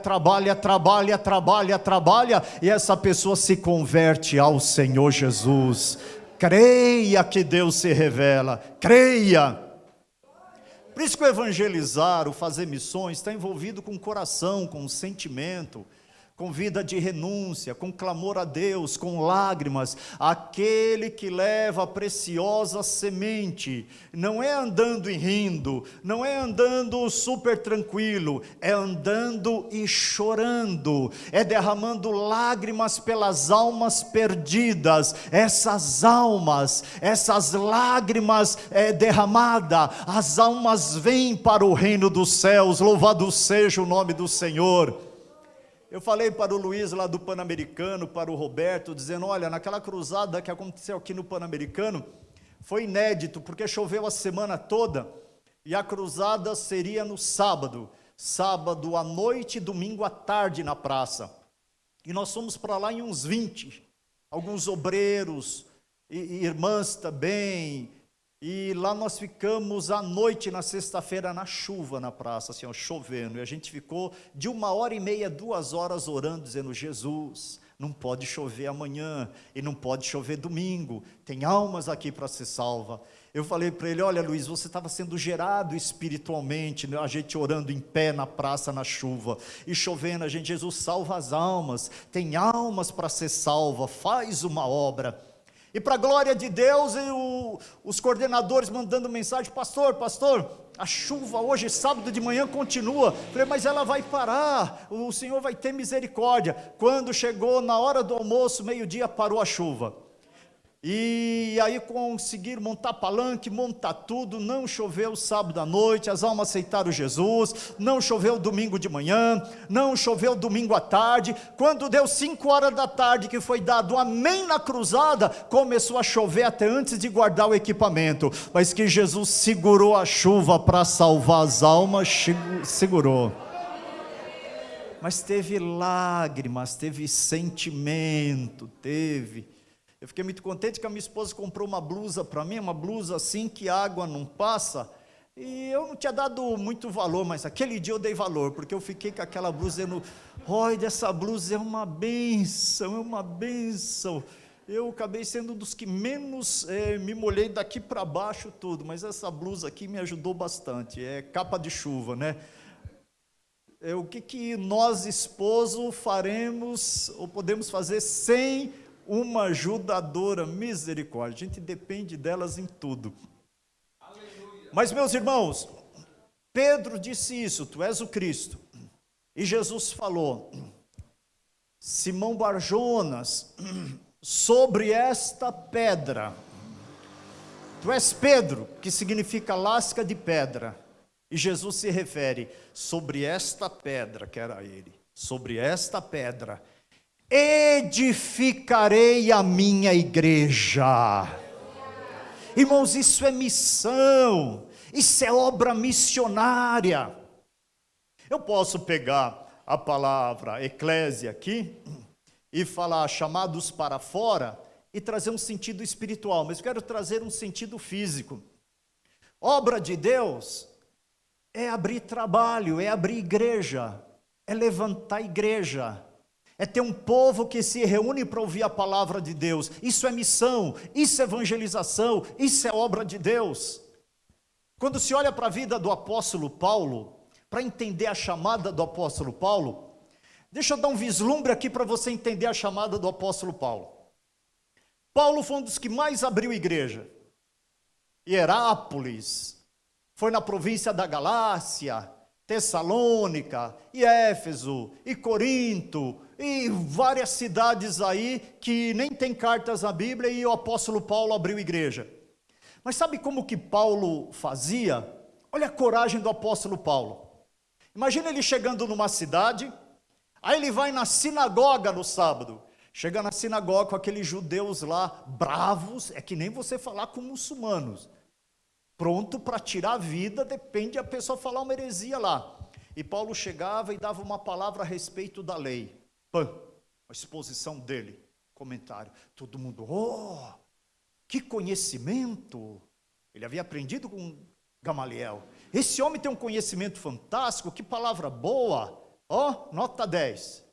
e essa pessoa se converte ao Senhor Jesus. Creia que Deus se revela, creia. Por isso que o evangelizar, o fazer missões, está envolvido com o coração, com o sentimento, com vida de renúncia, com clamor a Deus, com lágrimas, aquele que leva a preciosa semente, não é andando e rindo, não é andando super tranquilo, é andando e chorando, é derramando lágrimas pelas almas perdidas. Essas almas, essas lágrimas derramadas, as almas vêm para o reino dos céus. Louvado seja o nome do Senhor. Eu falei para o Luiz lá do Pan-Americano, para o Roberto, dizendo, olha, naquela cruzada que aconteceu aqui no Pan-Americano, foi inédito, porque choveu a semana toda, e a cruzada seria no sábado à noite e domingo à tarde na praça. E nós fomos para lá em uns 20, alguns obreiros, e irmãs também, e lá nós ficamos à noite na sexta-feira na chuva na praça, assim, ó, chovendo, e a gente ficou de 1h30, 2 horas orando, dizendo, Jesus, não pode chover amanhã, e não pode chover domingo, tem almas aqui para ser salva. Eu falei para ele, olha Luiz, você estava sendo gerado espiritualmente, né? A gente orando em pé na praça na chuva, e chovendo, a gente, Jesus, salva as almas, tem almas para ser salva, faz uma obra. E para a glória de Deus, os coordenadores mandando mensagem, pastor, a chuva hoje, sábado de manhã, continua. Falei, mas ela vai parar, o Senhor vai ter misericórdia. Quando chegou na hora do almoço, meio-dia, parou a chuva. E aí conseguiram montar palanque, montar tudo, não choveu sábado à noite, as almas aceitaram Jesus, não choveu domingo de manhã, não choveu domingo à tarde. Quando deu 5 horas da tarde, que foi dado amém na cruzada, começou a chover até antes de guardar o equipamento, mas que Jesus segurou a chuva para salvar as almas, segurou. Mas teve lágrimas, teve sentimento, Eu fiquei muito contente que a minha esposa comprou uma blusa para mim, uma blusa assim que a água não passa, e eu não tinha dado muito valor, mas aquele dia eu dei valor, porque eu fiquei com aquela blusa dizendo, olha, essa blusa é uma bênção, eu acabei sendo um dos que menos me molhei daqui para baixo tudo, mas essa blusa aqui me ajudou bastante, é capa de chuva, né? O que nós, esposo, faremos, ou podemos fazer sem uma ajudadora? Misericórdia, a gente depende delas em tudo. Aleluia. Mas meus irmãos, Pedro disse isso, tu és o Cristo, e Jesus falou, Simão Barjonas, sobre esta pedra, tu és Pedro, que significa lasca de pedra, e Jesus se refere, sobre esta pedra, que era ele, sobre esta pedra, edificarei a minha igreja. Irmãos, isso é missão, isso é obra missionária. Eu posso pegar a palavra eclésia aqui e falar chamados para fora e trazer um sentido espiritual, mas eu quero trazer um sentido físico. Obra de Deus é abrir trabalho, é abrir igreja, é levantar igreja, é ter um povo que se reúne para ouvir a palavra de Deus. Isso é missão, isso é evangelização, isso é obra de Deus. Quando se olha para a vida do apóstolo Paulo, para entender a chamada do apóstolo Paulo, deixa eu dar um vislumbre aqui para você entender a chamada do apóstolo Paulo. Paulo foi um dos que mais abriu igreja. Hierápolis, foi na província da Galácia, Tessalônica, e Éfeso, e Corinto, e várias cidades aí que nem tem cartas na Bíblia, e o apóstolo Paulo abriu igreja. Mas sabe como que Paulo fazia? Olha a coragem do apóstolo Paulo. Imagina ele chegando numa cidade, aí ele vai na sinagoga no sábado, chega na sinagoga com aqueles judeus lá, bravos, é que nem você falar com muçulmanos, pronto para tirar a vida, depende a pessoa falar uma heresia lá. E Paulo chegava e dava uma palavra a respeito da lei. Pã, a exposição dele, comentário. Todo mundo, que conhecimento! Ele havia aprendido com Gamaliel. Esse homem tem um conhecimento fantástico, que palavra boa. Nota 10.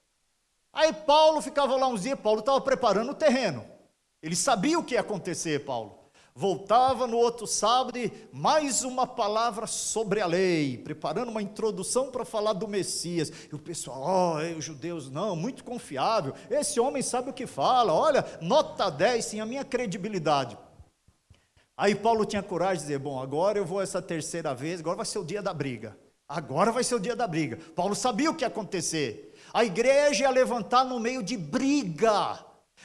Aí Paulo ficava lá uns dias, Paulo estava preparando o terreno. Ele sabia o que ia acontecer, Paulo. Voltava no outro sábado e mais uma palavra sobre a lei, preparando uma introdução para falar do Messias. E o pessoal, os judeus, não, muito confiável, esse homem sabe o que fala, olha, nota 10, sim, a minha credibilidade. Aí Paulo tinha coragem de dizer, bom, agora eu vou essa terceira vez, agora vai ser o dia da briga. Agora vai ser o dia da briga. Paulo sabia o que ia acontecer. A igreja ia levantar no meio de briga,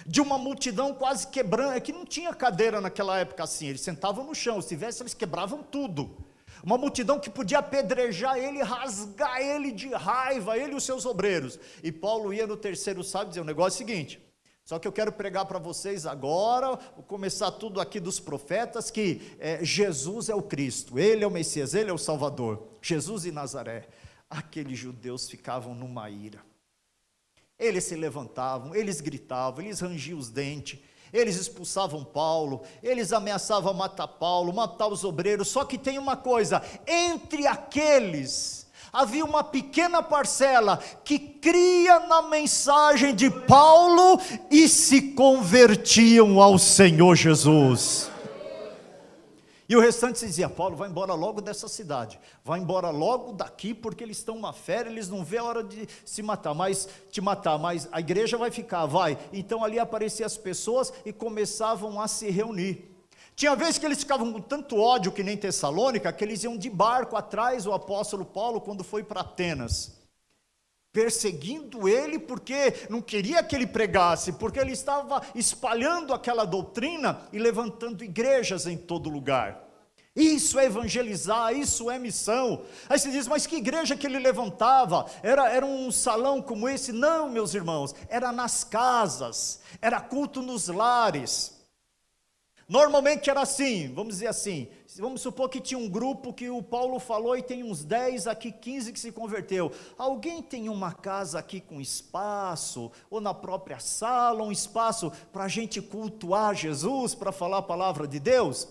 de uma multidão quase quebrando, é que não tinha cadeira naquela época assim, eles sentavam no chão, se tivesse eles quebravam tudo, uma multidão que podia apedrejar ele, rasgar ele de raiva, ele e os seus obreiros, e Paulo ia no terceiro sábado dizer, o negócio é o seguinte, só que eu quero pregar para vocês agora, vou começar tudo aqui dos profetas, que Jesus é o Cristo, Ele é o Messias, Ele é o Salvador, Jesus de Nazaré. Aqueles judeus ficavam numa ira, eles se levantavam, eles gritavam, eles rangiam os dentes, eles expulsavam Paulo, eles ameaçavam matar Paulo, matar os obreiros, só que tem uma coisa, entre aqueles, havia uma pequena parcela, que cria na mensagem de Paulo, e se convertiam ao Senhor Jesus. E o restante se dizia, Paulo, vai embora logo dessa cidade, vai embora logo daqui, porque eles estão uma fera, eles não vê a hora de te matar, mas a igreja vai ficar, vai. Então ali apareciam as pessoas e começavam a se reunir. Tinha vezes que eles ficavam com tanto ódio, que nem Tessalônica, que eles iam de barco atrás, o apóstolo Paulo, quando foi para Atenas, perseguindo ele, porque não queria que ele pregasse, porque ele estava espalhando aquela doutrina e levantando igrejas em todo lugar. Isso é evangelizar, isso é missão. Aí você diz, mas que igreja que ele levantava? Era um salão como esse? Não, meus irmãos, era nas casas, era culto nos lares. Normalmente era assim, vamos dizer assim, vamos supor que tinha um grupo que o Paulo falou e tem uns 10 aqui, 15 que se converteu. Alguém tem uma casa aqui com espaço, ou na própria sala, um espaço para a gente cultuar Jesus, para falar a palavra de Deus?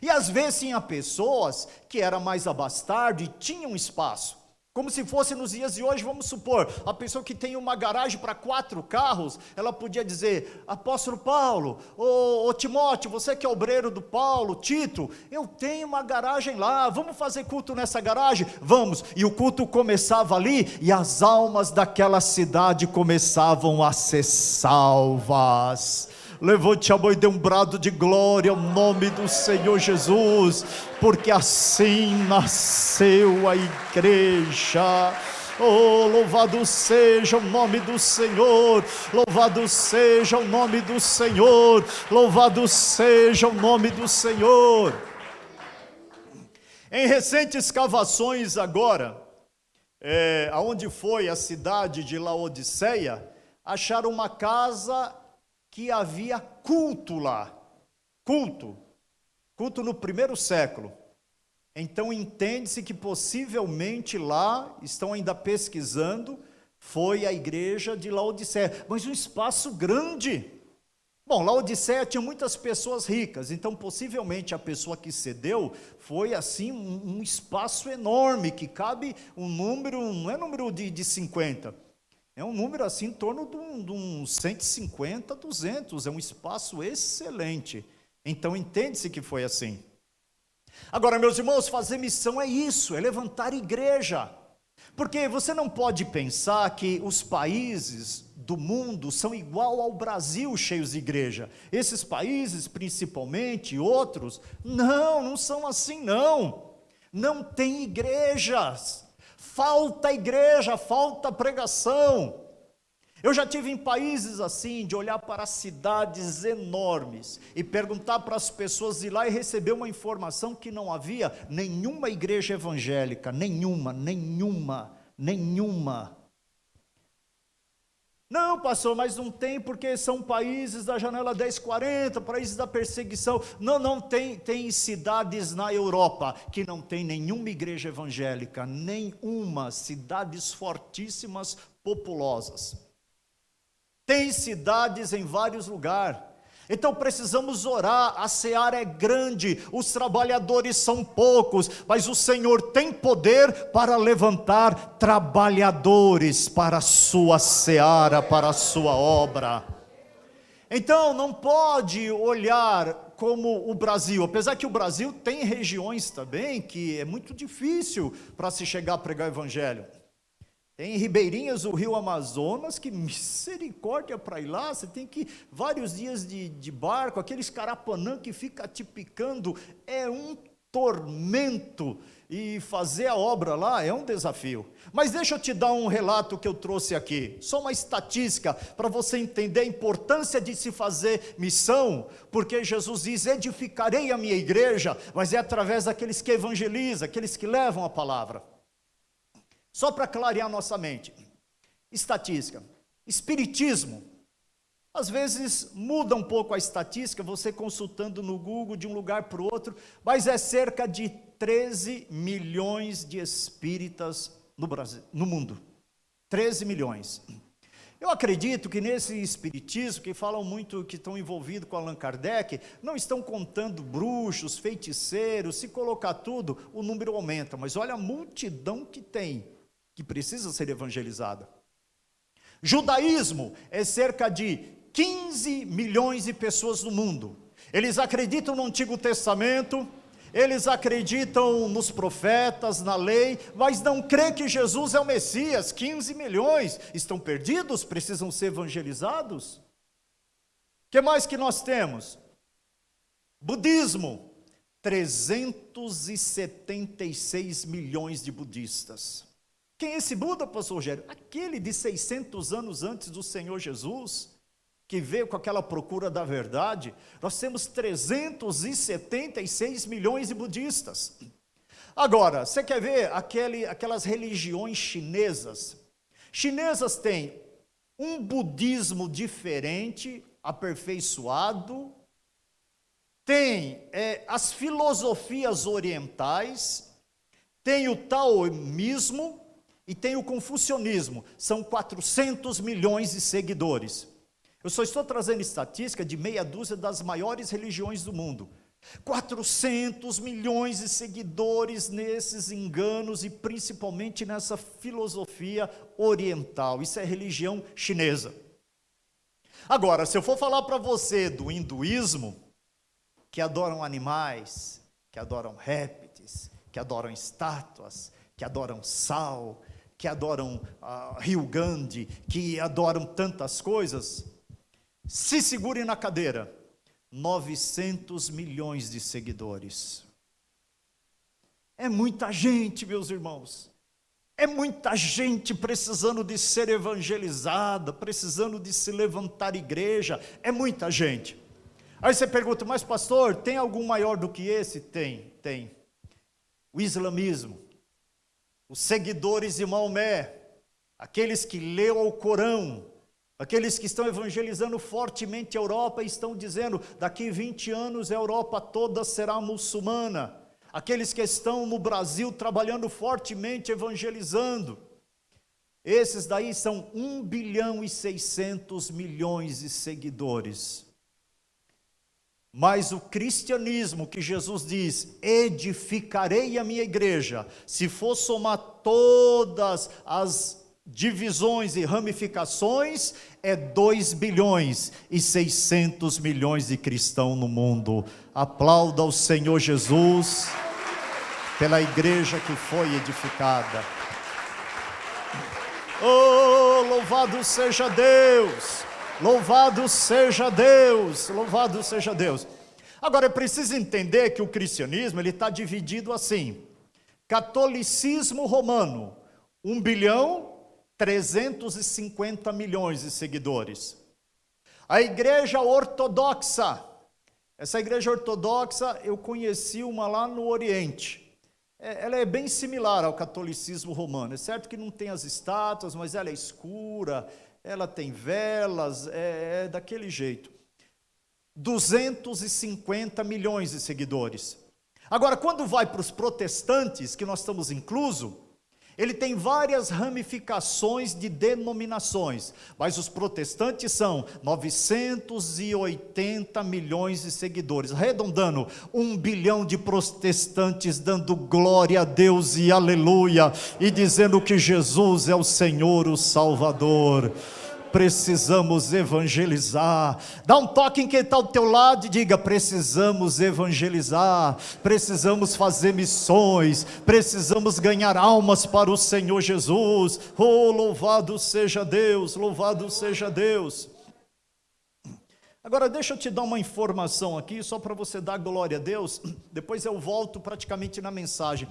E às vezes tinha pessoas que eram mais abastadas e tinham espaço. Como se fosse nos dias de hoje, vamos supor, a pessoa que tem uma garagem para 4 carros, ela podia dizer, apóstolo Paulo, ô Timóteo, você que é obreiro do Paulo, Tito, eu tenho uma garagem lá, vamos fazer culto nessa garagem? Vamos, e o culto começava ali, e as almas daquela cidade começavam a ser salvas. Levante a mão e dê um brado de glória ao nome do Senhor Jesus, porque assim nasceu a igreja. Oh, louvado seja o nome do Senhor, louvado seja o nome do Senhor, louvado seja o nome do Senhor. Em recentes escavações agora, aonde foi a cidade de Laodiceia, acharam uma casa que havia culto lá, culto no primeiro século. Então entende-se que possivelmente lá, estão ainda pesquisando, foi a igreja de Laodiceia, mas um espaço grande. Bom, Laodiceia tinha muitas pessoas ricas, então possivelmente a pessoa que cedeu foi assim um espaço enorme, que cabe um número, não é número de 50, é um número assim em torno de uns 150, 200, é um espaço excelente. Então entende-se que foi assim. Agora, meus irmãos, fazer missão é isso, é levantar igreja. Porque você não pode pensar que os países do mundo são igual ao Brasil, cheios de igreja. Esses países, principalmente, outros, não são assim não. Não tem igrejas. Falta igreja, falta pregação. Eu já tive em países assim, de olhar para cidades enormes e perguntar para as pessoas de lá e receber uma informação que não havia nenhuma igreja evangélica, nenhuma. Não, pastor, mas não tem, porque são países da janela 1040, países da perseguição. Não, tem cidades na Europa que não tem nenhuma igreja evangélica, nenhuma, cidades fortíssimas, populosas. Tem cidades em vários lugares. Então precisamos orar, a seara é grande, os trabalhadores são poucos, mas o Senhor tem poder para levantar trabalhadores para a sua seara, para a sua obra. Então não pode olhar como o Brasil, apesar que o Brasil tem regiões também que é muito difícil para se chegar a pregar o evangelho. Tem ribeirinhas do rio Amazonas, que misericórdia para ir lá, você tem que ir vários dias de barco, aqueles carapanã que fica te picando, é um tormento, e fazer a obra lá é um desafio. Mas deixa eu te dar um relato que eu trouxe aqui, só uma estatística, para você entender a importância de se fazer missão, porque Jesus diz, edificarei a minha igreja, mas é através daqueles que evangelizam, aqueles que levam a palavra. Só para clarear nossa mente, estatística, espiritismo, às vezes muda um pouco a estatística, você consultando no Google de um lugar para o outro, mas é cerca de 13 milhões de espíritas no Brasil, no mundo, 13 milhões. Eu acredito que nesse espiritismo, que falam muito que estão envolvidos com Allan Kardec, não estão contando bruxos, feiticeiros, se colocar tudo, o número aumenta, mas olha a multidão que tem, que precisa ser evangelizada. Judaísmo é cerca de 15 milhões de pessoas no mundo. Eles acreditam no Antigo Testamento, eles acreditam nos profetas, na lei, mas não creem que Jesus é o Messias. 15 milhões estão perdidos, precisam ser evangelizados. O que mais que nós temos? Budismo, 376 milhões de budistas. Quem é esse Buda, pastor Rogério? Aquele de 600 anos antes do Senhor Jesus, que veio com aquela procura da verdade. Nós temos 376 milhões de budistas. Agora, você quer ver aquelas religiões chinesas? Chinesas têm um budismo diferente, aperfeiçoado, tem as filosofias orientais, tem o taoísmo e tem o confucionismo. São 400 milhões de seguidores. Eu só estou trazendo estatística de meia dúzia das maiores religiões do mundo. 400 milhões de seguidores nesses enganos e principalmente nessa filosofia oriental. Isso é religião chinesa. Agora, se eu for falar para você do hinduísmo, que adoram animais, que adoram répteis, que adoram estátuas, que adoram sal, que adoram Rio Gandhi, que adoram tantas coisas, se segure na cadeira, 900 milhões de seguidores. É muita gente, meus irmãos. É muita gente precisando de ser evangelizada, precisando de se levantar igreja. É muita gente. Aí você pergunta, mas pastor, tem algum maior do que esse? Tem. O islamismo, os seguidores de Maomé, aqueles que leram o Corão, aqueles que estão evangelizando fortemente a Europa e estão dizendo, daqui 20 anos a Europa toda será muçulmana. Aqueles que estão no Brasil trabalhando fortemente, evangelizando. Esses daí são 1 bilhão e 600 milhões de seguidores. Mas o cristianismo que Jesus diz, edificarei a minha igreja, se for somar todas as divisões e ramificações, é 2 bilhões e 600 milhões de cristãos no mundo. Aplauda o Senhor Jesus pela igreja que foi edificada. Oh, louvado seja Deus! Louvado seja Deus! Louvado seja Deus! Agora é preciso entender que o cristianismo ele está dividido assim: catolicismo romano, 1 bilhão 350 milhões de seguidores. A igreja ortodoxa, essa igreja ortodoxa eu conheci uma lá no Oriente. Ela é bem similar ao catolicismo romano, é certo que não tem as estátuas, mas ela é escura, ela tem velas, é daquele jeito. 250 milhões de seguidores. Agora, quando vai para os protestantes, que nós estamos incluso, ele tem várias ramificações de denominações, mas os protestantes são 980 milhões de seguidores, arredondando, 1 bilhão de protestantes dando glória a Deus e aleluia, e dizendo que Jesus é o Senhor, o Salvador. Precisamos evangelizar. Dá um toque em quem está ao teu lado e diga: precisamos evangelizar, precisamos fazer missões, precisamos ganhar almas para o Senhor Jesus. Oh, louvado seja Deus, louvado seja Deus. Agora deixa eu te dar uma informação aqui, só para você dar glória a Deus, depois eu volto praticamente na mensagem.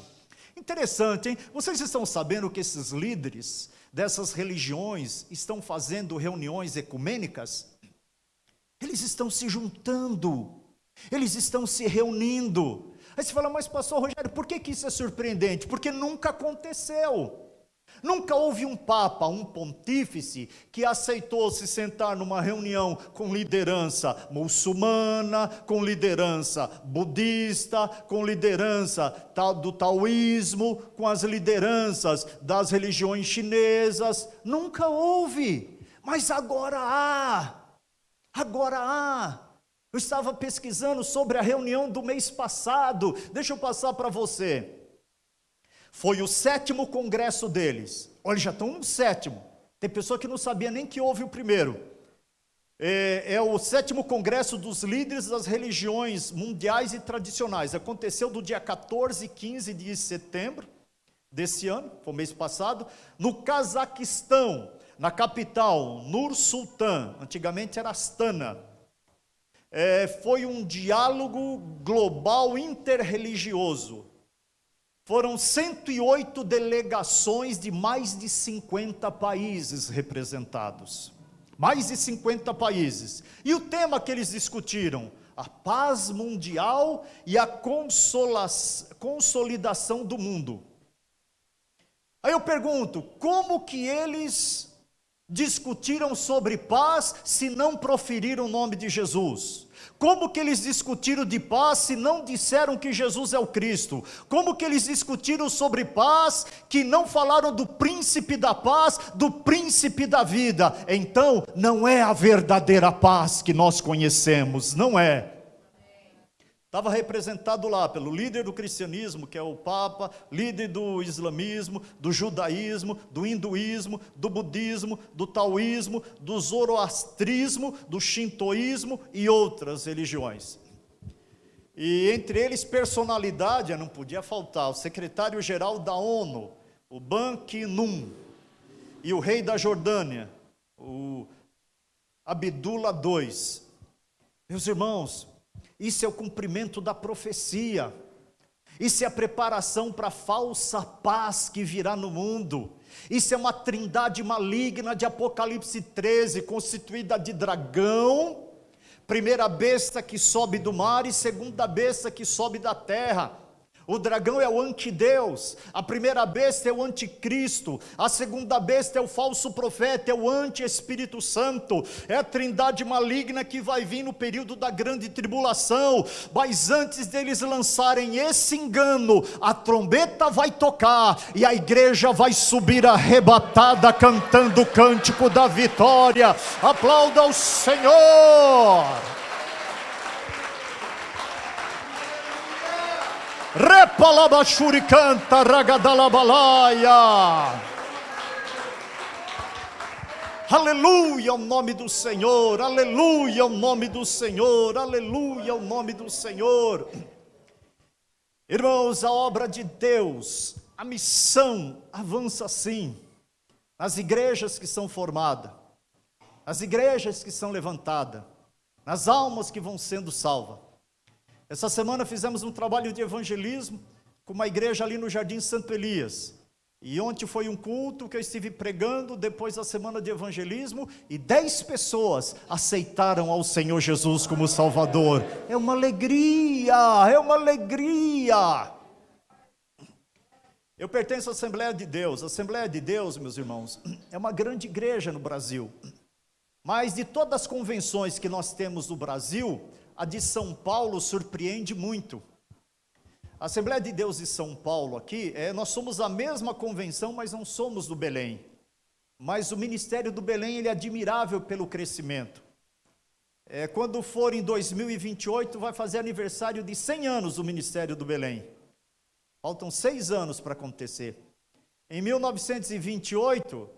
Interessante, hein? Vocês estão sabendo que esses líderes dessas religiões estão fazendo reuniões ecumênicas? Eles estão se juntando, eles estão se reunindo. Aí você fala: mas pastor Rogério, por que isso é surpreendente? Porque nunca aconteceu. Nunca houve um papa, um pontífice, que aceitou se sentar numa reunião com liderança muçulmana, com liderança budista, com liderança do taoísmo, com as lideranças das religiões chinesas. Nunca houve, mas agora há. Agora há. Eu estava pesquisando sobre a reunião do mês passado, deixa eu passar para você. Foi o 7º congresso deles. Olha, já estão no 7º. Tem pessoa que não sabia nem que houve o primeiro. É o 7º congresso dos líderes das religiões mundiais e tradicionais. Aconteceu do dia 14 e 15 de setembro desse ano, foi o mês passado, no Cazaquistão, na capital, Nur-Sultan, antigamente era Astana. Foi um diálogo global interreligioso. Foram 108 delegações de mais de 50 países representados. Mais de 50 países. E o tema que eles discutiram? A paz mundial e a consolidação do mundo. Aí eu pergunto, como que eles discutiram sobre paz se não proferiram o nome de Jesus? Como que eles discutiram de paz se não disseram que Jesus é o Cristo? Como que eles discutiram sobre paz que não falaram do príncipe da paz, do príncipe da vida? Então, não é a verdadeira paz que nós conhecemos, não é. Estava representado lá pelo líder do cristianismo, que é o Papa, líder do islamismo, do judaísmo, do hinduísmo, do budismo, do taoísmo, do zoroastrismo, do shintoísmo e outras religiões. E entre eles personalidade, não podia faltar, o secretário-geral da ONU, o Ban Ki-moon, e o rei da Jordânia, o Abdullah II. Meus irmãos, isso é o cumprimento da profecia, isso é a preparação para a falsa paz que virá no mundo, isso é uma trindade maligna de Apocalipse 13, constituída de dragão, primeira besta que sobe do mar e segunda besta que sobe da terra. O dragão é o antideus, a primeira besta é o anticristo, a segunda besta é o falso profeta, é o anti-Espírito Santo, é a trindade maligna que vai vir no período da grande tribulação. Mas antes deles lançarem esse engano, a trombeta vai tocar e a igreja vai subir arrebatada cantando o cântico da vitória. Aplauda o Senhor. Repalabashuri canta ragadalabalaia. Aleluia ao nome do Senhor, aleluia ao nome do Senhor, aleluia ao nome do Senhor. Irmãos, a obra de Deus, a missão avança assim, nas igrejas que são formadas, nas igrejas que são levantadas, nas almas que vão sendo salvas. Essa semana fizemos um trabalho de evangelismo com uma igreja ali no Jardim Santo Elias. E ontem foi um culto que eu estive pregando depois da semana de evangelismo e 10 pessoas aceitaram ao Senhor Jesus como Salvador. É uma alegria, é uma alegria. Eu pertenço à Assembleia de Deus. A Assembleia de Deus, meus irmãos, é uma grande igreja no Brasil. Mas de todas as convenções que nós temos no Brasil, a de São Paulo surpreende muito. A Assembleia de Deus de São Paulo aqui, nós somos a mesma convenção, mas não somos do Belém. Mas o ministério do Belém, ele é admirável pelo crescimento. Quando for em 2028, vai fazer aniversário de 100 anos o ministério do Belém. Faltam 6 anos para acontecer. Em 1928,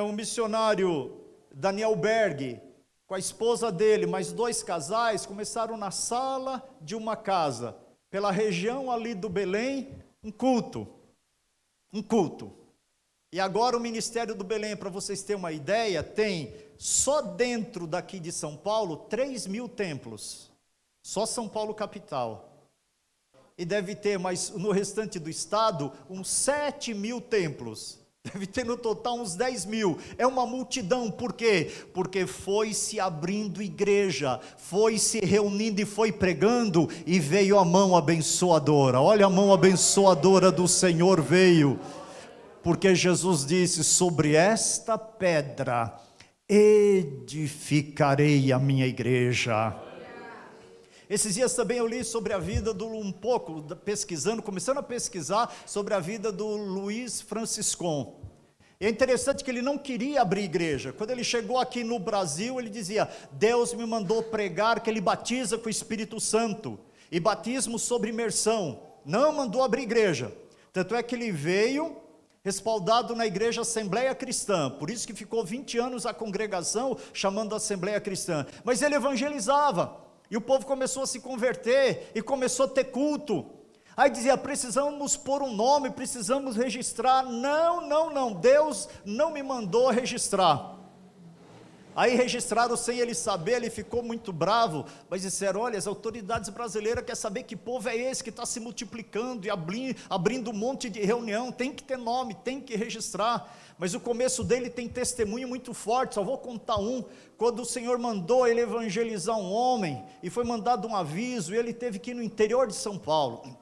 um missionário Daniel Berg, com a esposa dele, mais 2 casais, começaram na sala de uma casa, pela região ali do Belém, um culto. E agora o Ministério do Belém, para vocês terem uma ideia, tem só dentro daqui de São Paulo 3.000 templos, só São Paulo capital. E deve ter, mas no restante do estado, uns 7.000 templos. Deve ter no total uns 10.000. É uma multidão, por quê? Porque foi se abrindo igreja, foi se reunindo e foi pregando, e veio a mão abençoadora. Olha, a mão abençoadora do Senhor veio. Porque Jesus disse: sobre esta pedra edificarei a minha igreja. Esses dias também eu li sobre a vida começando a pesquisar sobre a vida do Luiz Franciscon. E é interessante que ele não queria abrir igreja. Quando ele chegou aqui no Brasil, ele dizia: Deus me mandou pregar que ele batiza com o Espírito Santo, e batismo sobre imersão, não mandou abrir igreja. Tanto é que ele veio respaldado na igreja Assembleia Cristã, por isso que ficou 20 anos a congregação chamando Assembleia Cristã. Mas ele evangelizava, e o povo começou a se converter, e começou a ter culto. Aí dizia: precisamos pôr um nome, precisamos registrar. Não, Deus não me mandou registrar. Aí registraram sem ele saber, ele ficou muito bravo, mas disseram: olha, as autoridades brasileiras querem saber que povo é esse que está se multiplicando e abrindo um monte de reunião, tem que ter nome, tem que registrar. Mas o começo dele tem testemunho muito forte, só vou contar um. Quando o Senhor mandou ele evangelizar um homem, e foi mandado um aviso, e ele teve que ir no interior de São Paulo,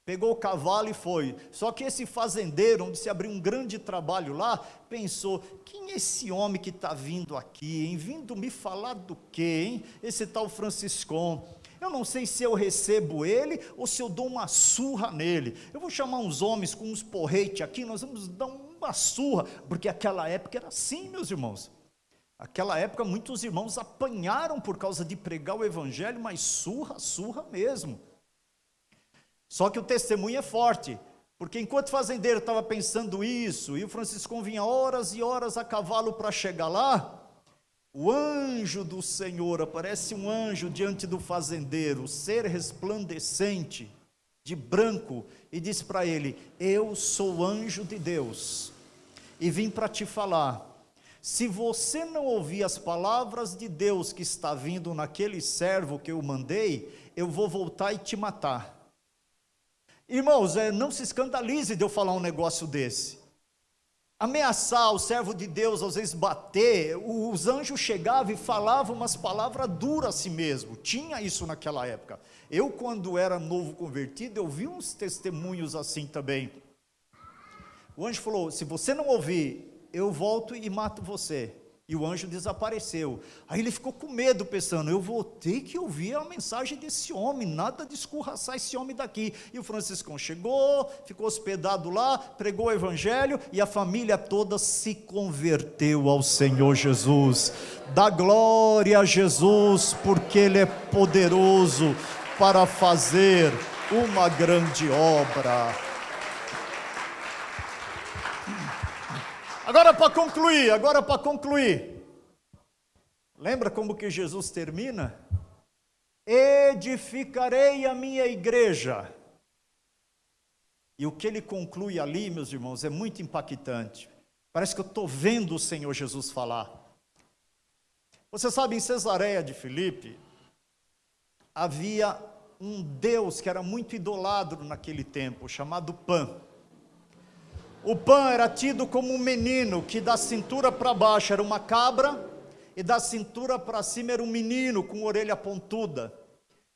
pegou o cavalo e foi. Só que esse fazendeiro, onde se abriu um grande trabalho lá, pensou: quem é esse homem que está vindo aqui, hein? Vindo me falar do quê, hein? Esse tal Franciscon. Eu não sei se eu recebo ele, ou se eu dou uma surra nele. Eu vou chamar uns homens com uns porrete aqui, nós vamos dar uma surra, porque aquela época era assim, meus irmãos. Aquela época muitos irmãos apanharam por causa de pregar o evangelho, mas surra mesmo. Só que o testemunho é forte, porque enquanto o fazendeiro estava pensando isso, e o Franciscão vinha horas e horas a cavalo para chegar lá, o anjo do Senhor, aparece um anjo diante do fazendeiro, ser resplandecente, de branco, e diz para ele: eu sou o anjo de Deus, e vim para te falar, se você não ouvir as palavras de Deus que está vindo naquele servo que eu mandei, eu vou voltar e te matar. Irmãos, não se escandalize de eu falar um negócio desse. Ameaçar o servo de Deus, às vezes bater, os anjos chegavam e falavam umas palavras duras a si mesmo, tinha isso naquela época. Eu, quando era novo convertido, eu vi uns testemunhos assim também. O anjo falou: se você não ouvir, eu volto e mato você. E o anjo desapareceu. Aí ele ficou com medo, pensando: eu vou ter que ouvir a mensagem desse homem, nada de escorraçar esse homem daqui. E o Franciscão chegou, ficou hospedado lá, pregou o evangelho, e a família toda se converteu ao Senhor Jesus. Dá glória a Jesus, porque Ele é poderoso para fazer uma grande obra. Agora para concluir, lembra como que Jesus termina? Edificarei a minha igreja. E o que ele conclui ali, meus irmãos, é muito impactante. Parece que eu estou vendo o Senhor Jesus falar. Você sabe, em Cesareia de Filipe, havia um Deus que era muito idolado naquele tempo, chamado Pan. O Pan era tido como um menino que da cintura para baixo era uma cabra, e da cintura para cima era um menino com orelha pontuda,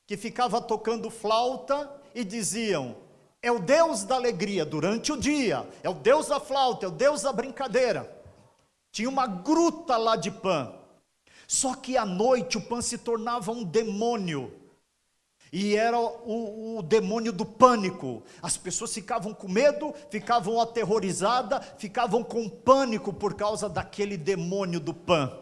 que ficava tocando flauta, e diziam: é o Deus da alegria durante o dia, é o Deus da flauta, é o Deus da brincadeira. Tinha uma gruta lá de Pan, só que à noite o Pan se tornava um demônio, e era o demônio do pânico. As pessoas ficavam com medo, ficavam aterrorizadas, ficavam com pânico por causa daquele demônio do Pan.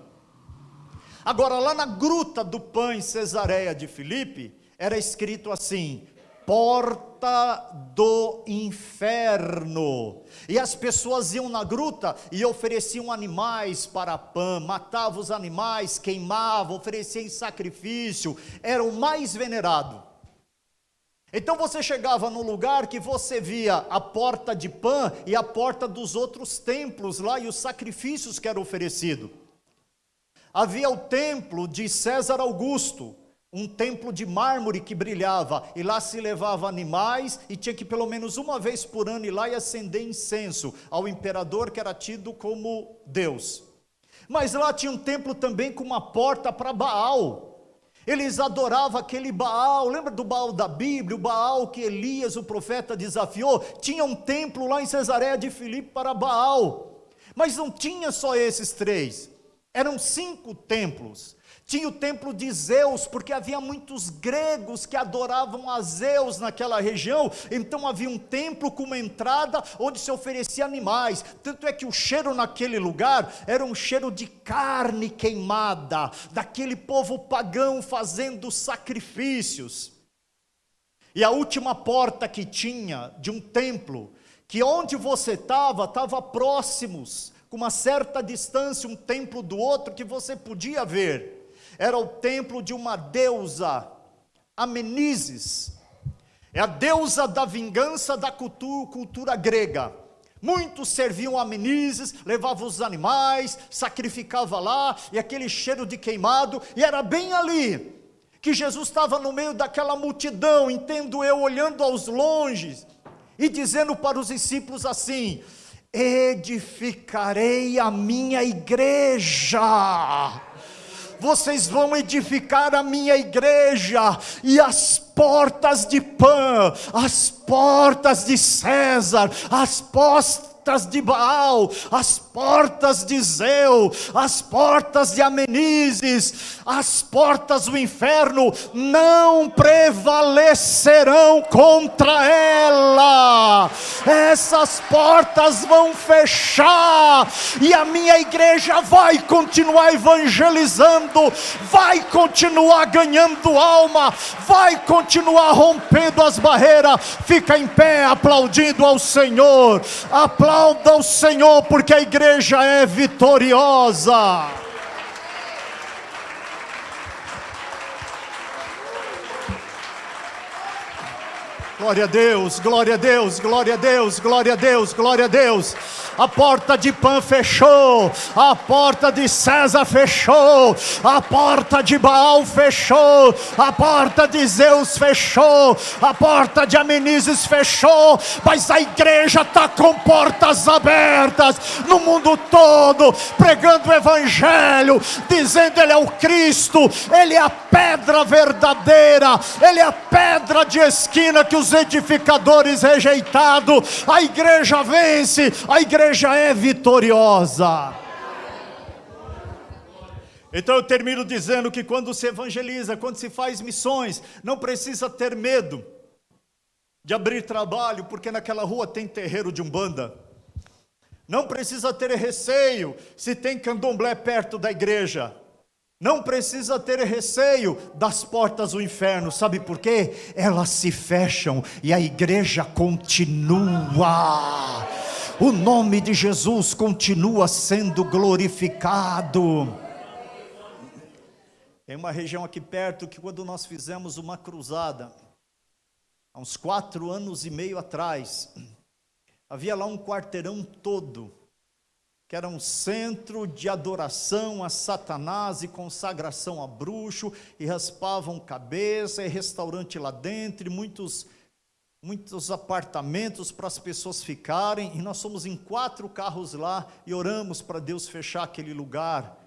Agora, lá na gruta do Pan, em Cesareia de Filipe, era escrito assim: porta do inferno. E as pessoas iam na gruta e ofereciam animais para Pan, matavam os animais, queimavam, ofereciam em sacrifício, era o mais venerado. Então você chegava no lugar que você via a porta de Pan e a porta dos outros templos lá e os sacrifícios que eram oferecidos. Havia o templo de César Augusto, um templo de mármore que brilhava, e lá se levava animais, e tinha que pelo menos uma vez por ano ir lá e acender incenso ao imperador, que era tido como Deus. Mas lá tinha um templo também com uma porta para Baal. Eles adoravam aquele Baal, lembra do Baal da Bíblia, o Baal que Elias, o profeta, desafiou? Tinha um templo lá em Cesareia de Filipe para Baal, mas não tinha só esses 3, eram 5 templos. Tinha o templo de Zeus, porque havia muitos gregos que adoravam a Zeus naquela região, então havia um templo com uma entrada onde se oferecia animais, tanto é que o cheiro naquele lugar era um cheiro de carne queimada, daquele povo pagão fazendo sacrifícios. E a última porta que tinha de um templo, que onde você estava próximos, com uma certa distância, um templo do outro que você podia ver, era o templo de uma deusa, Ameníses, é a deusa da vingança da cultura grega. Muitos serviam a Ameníses, levavam os animais, sacrificavam lá, e aquele cheiro de queimado, e era bem ali, que Jesus estava no meio daquela multidão, entendo eu, olhando aos longes, e dizendo para os discípulos assim: edificarei a minha igreja. Vocês vão edificar a minha igreja, e as portas de Pan, as portas de César, as portas de Baal, as portas de Zeus, as portas de Ameníses, as portas do inferno não prevalecerão contra ela. Essas portas vão fechar, e a minha igreja vai continuar evangelizando, vai continuar ganhando alma, vai continuar rompendo as barreiras. Fica em pé aplaudindo ao Senhor, aplauda ao Senhor, porque a igreja é vitoriosa. Glória a Deus, glória a Deus, glória a Deus, glória a Deus, glória a Deus. A porta de Pan fechou, a porta de César fechou, a porta de Baal fechou, a porta de Zeus fechou, a porta de Ameníses fechou, mas a igreja está com portas abertas no mundo todo, pregando o evangelho, dizendo: Ele é o Cristo, Ele é a pedra verdadeira, Ele é a pedra de esquina que os edificadores rejeitaram. A igreja vence, a igreja é vitoriosa. Então eu termino dizendo que quando se evangeliza, quando se faz missões, não precisa ter medo de abrir trabalho, porque naquela rua tem terreiro de Umbanda. Não precisa ter receio se tem candomblé perto da igreja. Não precisa ter receio das portas do inferno. Sabe por quê? Elas se fecham e a igreja continua. O nome de Jesus continua sendo glorificado. Tem uma região aqui perto que, quando nós fizemos uma cruzada, há uns 4 anos e meio atrás, havia lá um quarteirão todo, que era um centro de adoração a Satanás e consagração a bruxo, e raspavam cabeça, e restaurante lá dentro, e muitos apartamentos para as pessoas ficarem, e nós fomos em 4 carros lá, e oramos para Deus fechar aquele lugar,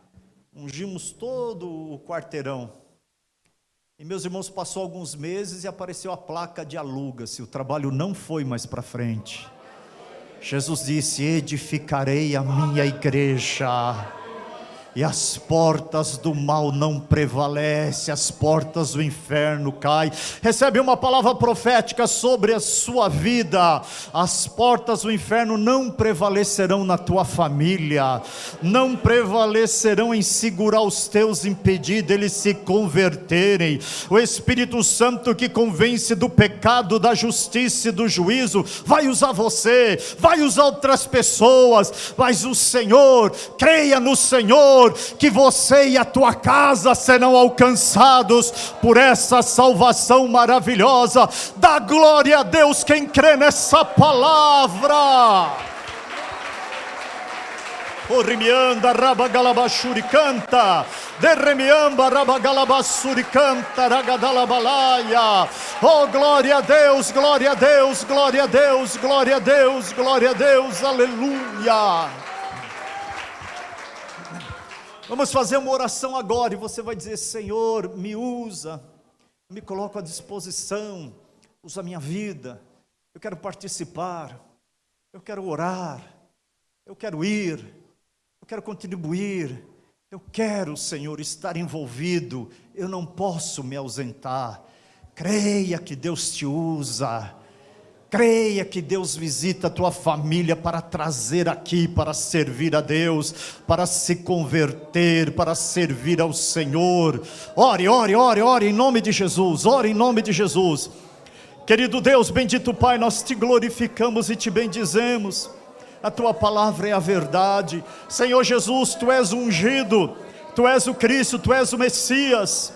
ungimos todo o quarteirão, e meus irmãos, passou alguns meses e apareceu a placa de aluga-se, o trabalho não foi mais para frente. Jesus disse: edificarei a minha igreja. e as portas do mal não prevalecem, as portas do inferno caem. Recebe uma palavra profética sobre a sua vida: as portas do inferno não prevalecerão na tua família, não prevalecerão em segurar os teus impedidos, eles se converterem. O Espírito Santo que convence do pecado, da justiça e do juízo, vai usar você, vai usar outras pessoas, mas o Senhor, creia no Senhor, que você e a tua casa serão alcançados por essa salvação maravilhosa. Dá glória a Deus quem crê nessa palavra. Orimianda rabagalabashuri canta, derremiamba rabagalabashuri canta, ragadalabalaia. Oh, glória a Deus, glória a Deus, glória a Deus, glória a Deus, glória a Deus, aleluia. Vamos fazer uma oração agora e você vai dizer: Senhor, me usa, me coloco à disposição, usa a minha vida, eu quero participar, eu quero orar, eu quero ir, eu quero contribuir, eu quero, Senhor, estar envolvido, eu não posso me ausentar. Creia que Deus te usa, creia que Deus visita a tua família para trazer aqui, para servir a Deus, para se converter, para servir ao Senhor. Ore, ore, ore, ore em nome de Jesus, ore em nome de Jesus. Querido Deus, bendito Pai, nós te glorificamos e te bendizemos. A tua palavra é a verdade. Senhor Jesus, tu és o ungido, tu és o Cristo, tu és o Messias.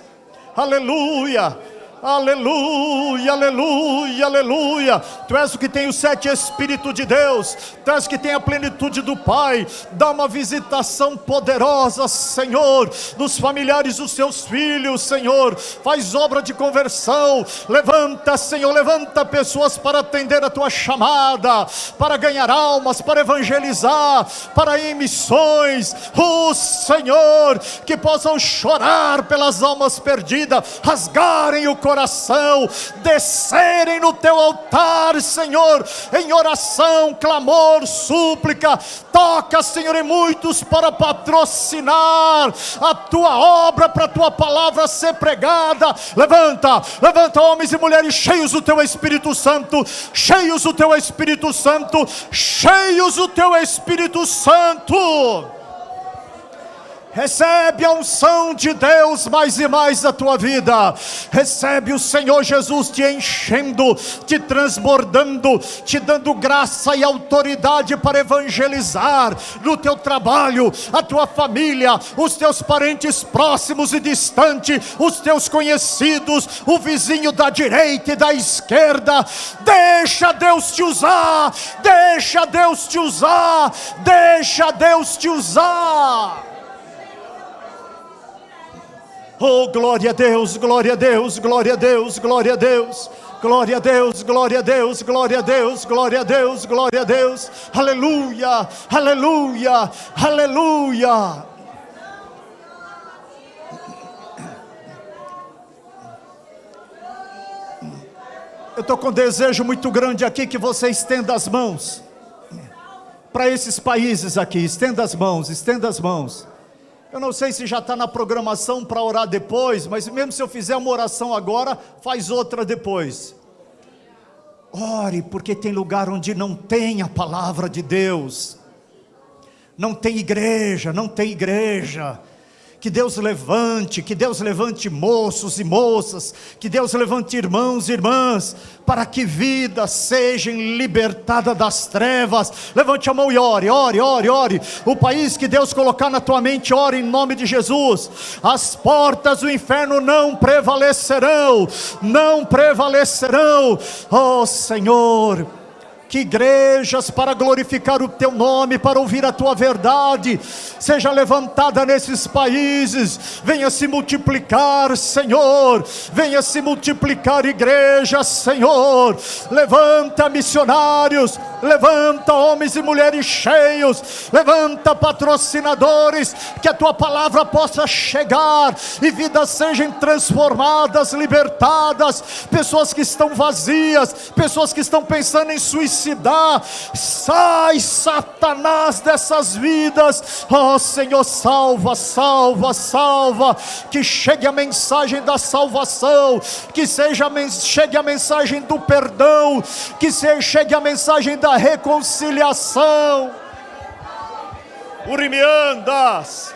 Aleluia. Aleluia, aleluia, aleluia. Tu és o que tem os 7 Espíritos de Deus, tu és o que tem a plenitude do Pai. Dá uma visitação poderosa, Senhor, dos familiares dos teus filhos, Senhor. Faz obra de conversão. Levanta, Senhor, levanta pessoas para atender a tua chamada, para ganhar almas, para evangelizar, para ir em missões. Oh, Senhor, que possam chorar pelas almas perdidas, rasgarem o coração, descerem no teu altar, Senhor, em oração, clamor, súplica. Toca, Senhor, em muitos para patrocinar a tua obra, para a tua palavra ser pregada. Levanta, levanta homens e mulheres cheios do teu Espírito Santo, cheios do teu Espírito Santo, cheios do teu Espírito Santo. Recebe a unção de Deus mais e mais da tua vida. Recebe o Senhor Jesus te enchendo, te transbordando, te dando graça e autoridade para evangelizar no teu trabalho, a tua família, os teus parentes próximos e distantes, os teus conhecidos, o vizinho da direita e da esquerda. Deixa Deus te usar, deixa Deus te usar, deixa Deus te usar. Oh, glória a Deus, glória a Deus, glória a Deus, glória a Deus, glória a Deus, glória a Deus, glória a Deus, glória a Deus, glória a Deus, aleluia, aleluia, aleluia. Eu estou com um desejo muito grande aqui que você estenda as mãos para esses países aqui. Estenda as mãos, estenda as mãos. Eu não sei se já está na programação para orar depois, mas mesmo se eu fizer uma oração agora, faz outra depois. Ore, porque tem lugar onde não tem a palavra de Deus, não tem igreja, não tem igreja. Que Deus levante moços e moças, que Deus levante irmãos e irmãs, para que vidas sejam libertadas das trevas. Levante a mão e ore, ore, ore, ore. O país que Deus colocar na tua mente, ore em nome de Jesus. As portas do inferno não prevalecerão, não prevalecerão. Oh, Senhor, que igrejas para glorificar o teu nome, para ouvir a tua verdade, seja levantada nesses países. Venha se multiplicar, Senhor, venha se multiplicar igrejas, Senhor. Levanta missionários, Levanta homens e mulheres cheios, levanta patrocinadores, que a tua palavra possa chegar e vidas sejam transformadas, libertadas, pessoas que estão vazias, pessoas que estão pensando em suicidar. Sai, Satanás, dessas vidas. Oh Senhor, salva, salva, salva, que chegue a mensagem da salvação, que chegue a mensagem do perdão, que chegue a mensagem da reconciliação. Urimiandas,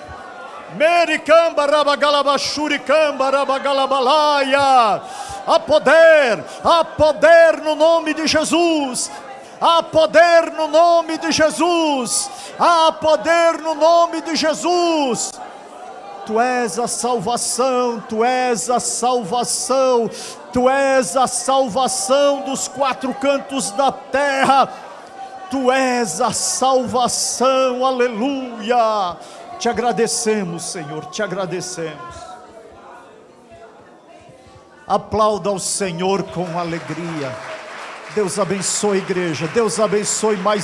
Mericamba, Rabagalabashuri, Camba, Rabagalabalaia. Há poder no nome de Jesus. Há poder no nome de Jesus. Há poder no nome de Jesus. Tu és a salvação, Tu és a salvação, Tu és a salvação dos quatro cantos da terra. Tu és a salvação, aleluia. Te agradecemos, Senhor, te agradecemos. Aplauda ao Senhor com alegria. Deus abençoe a igreja, Deus abençoe mais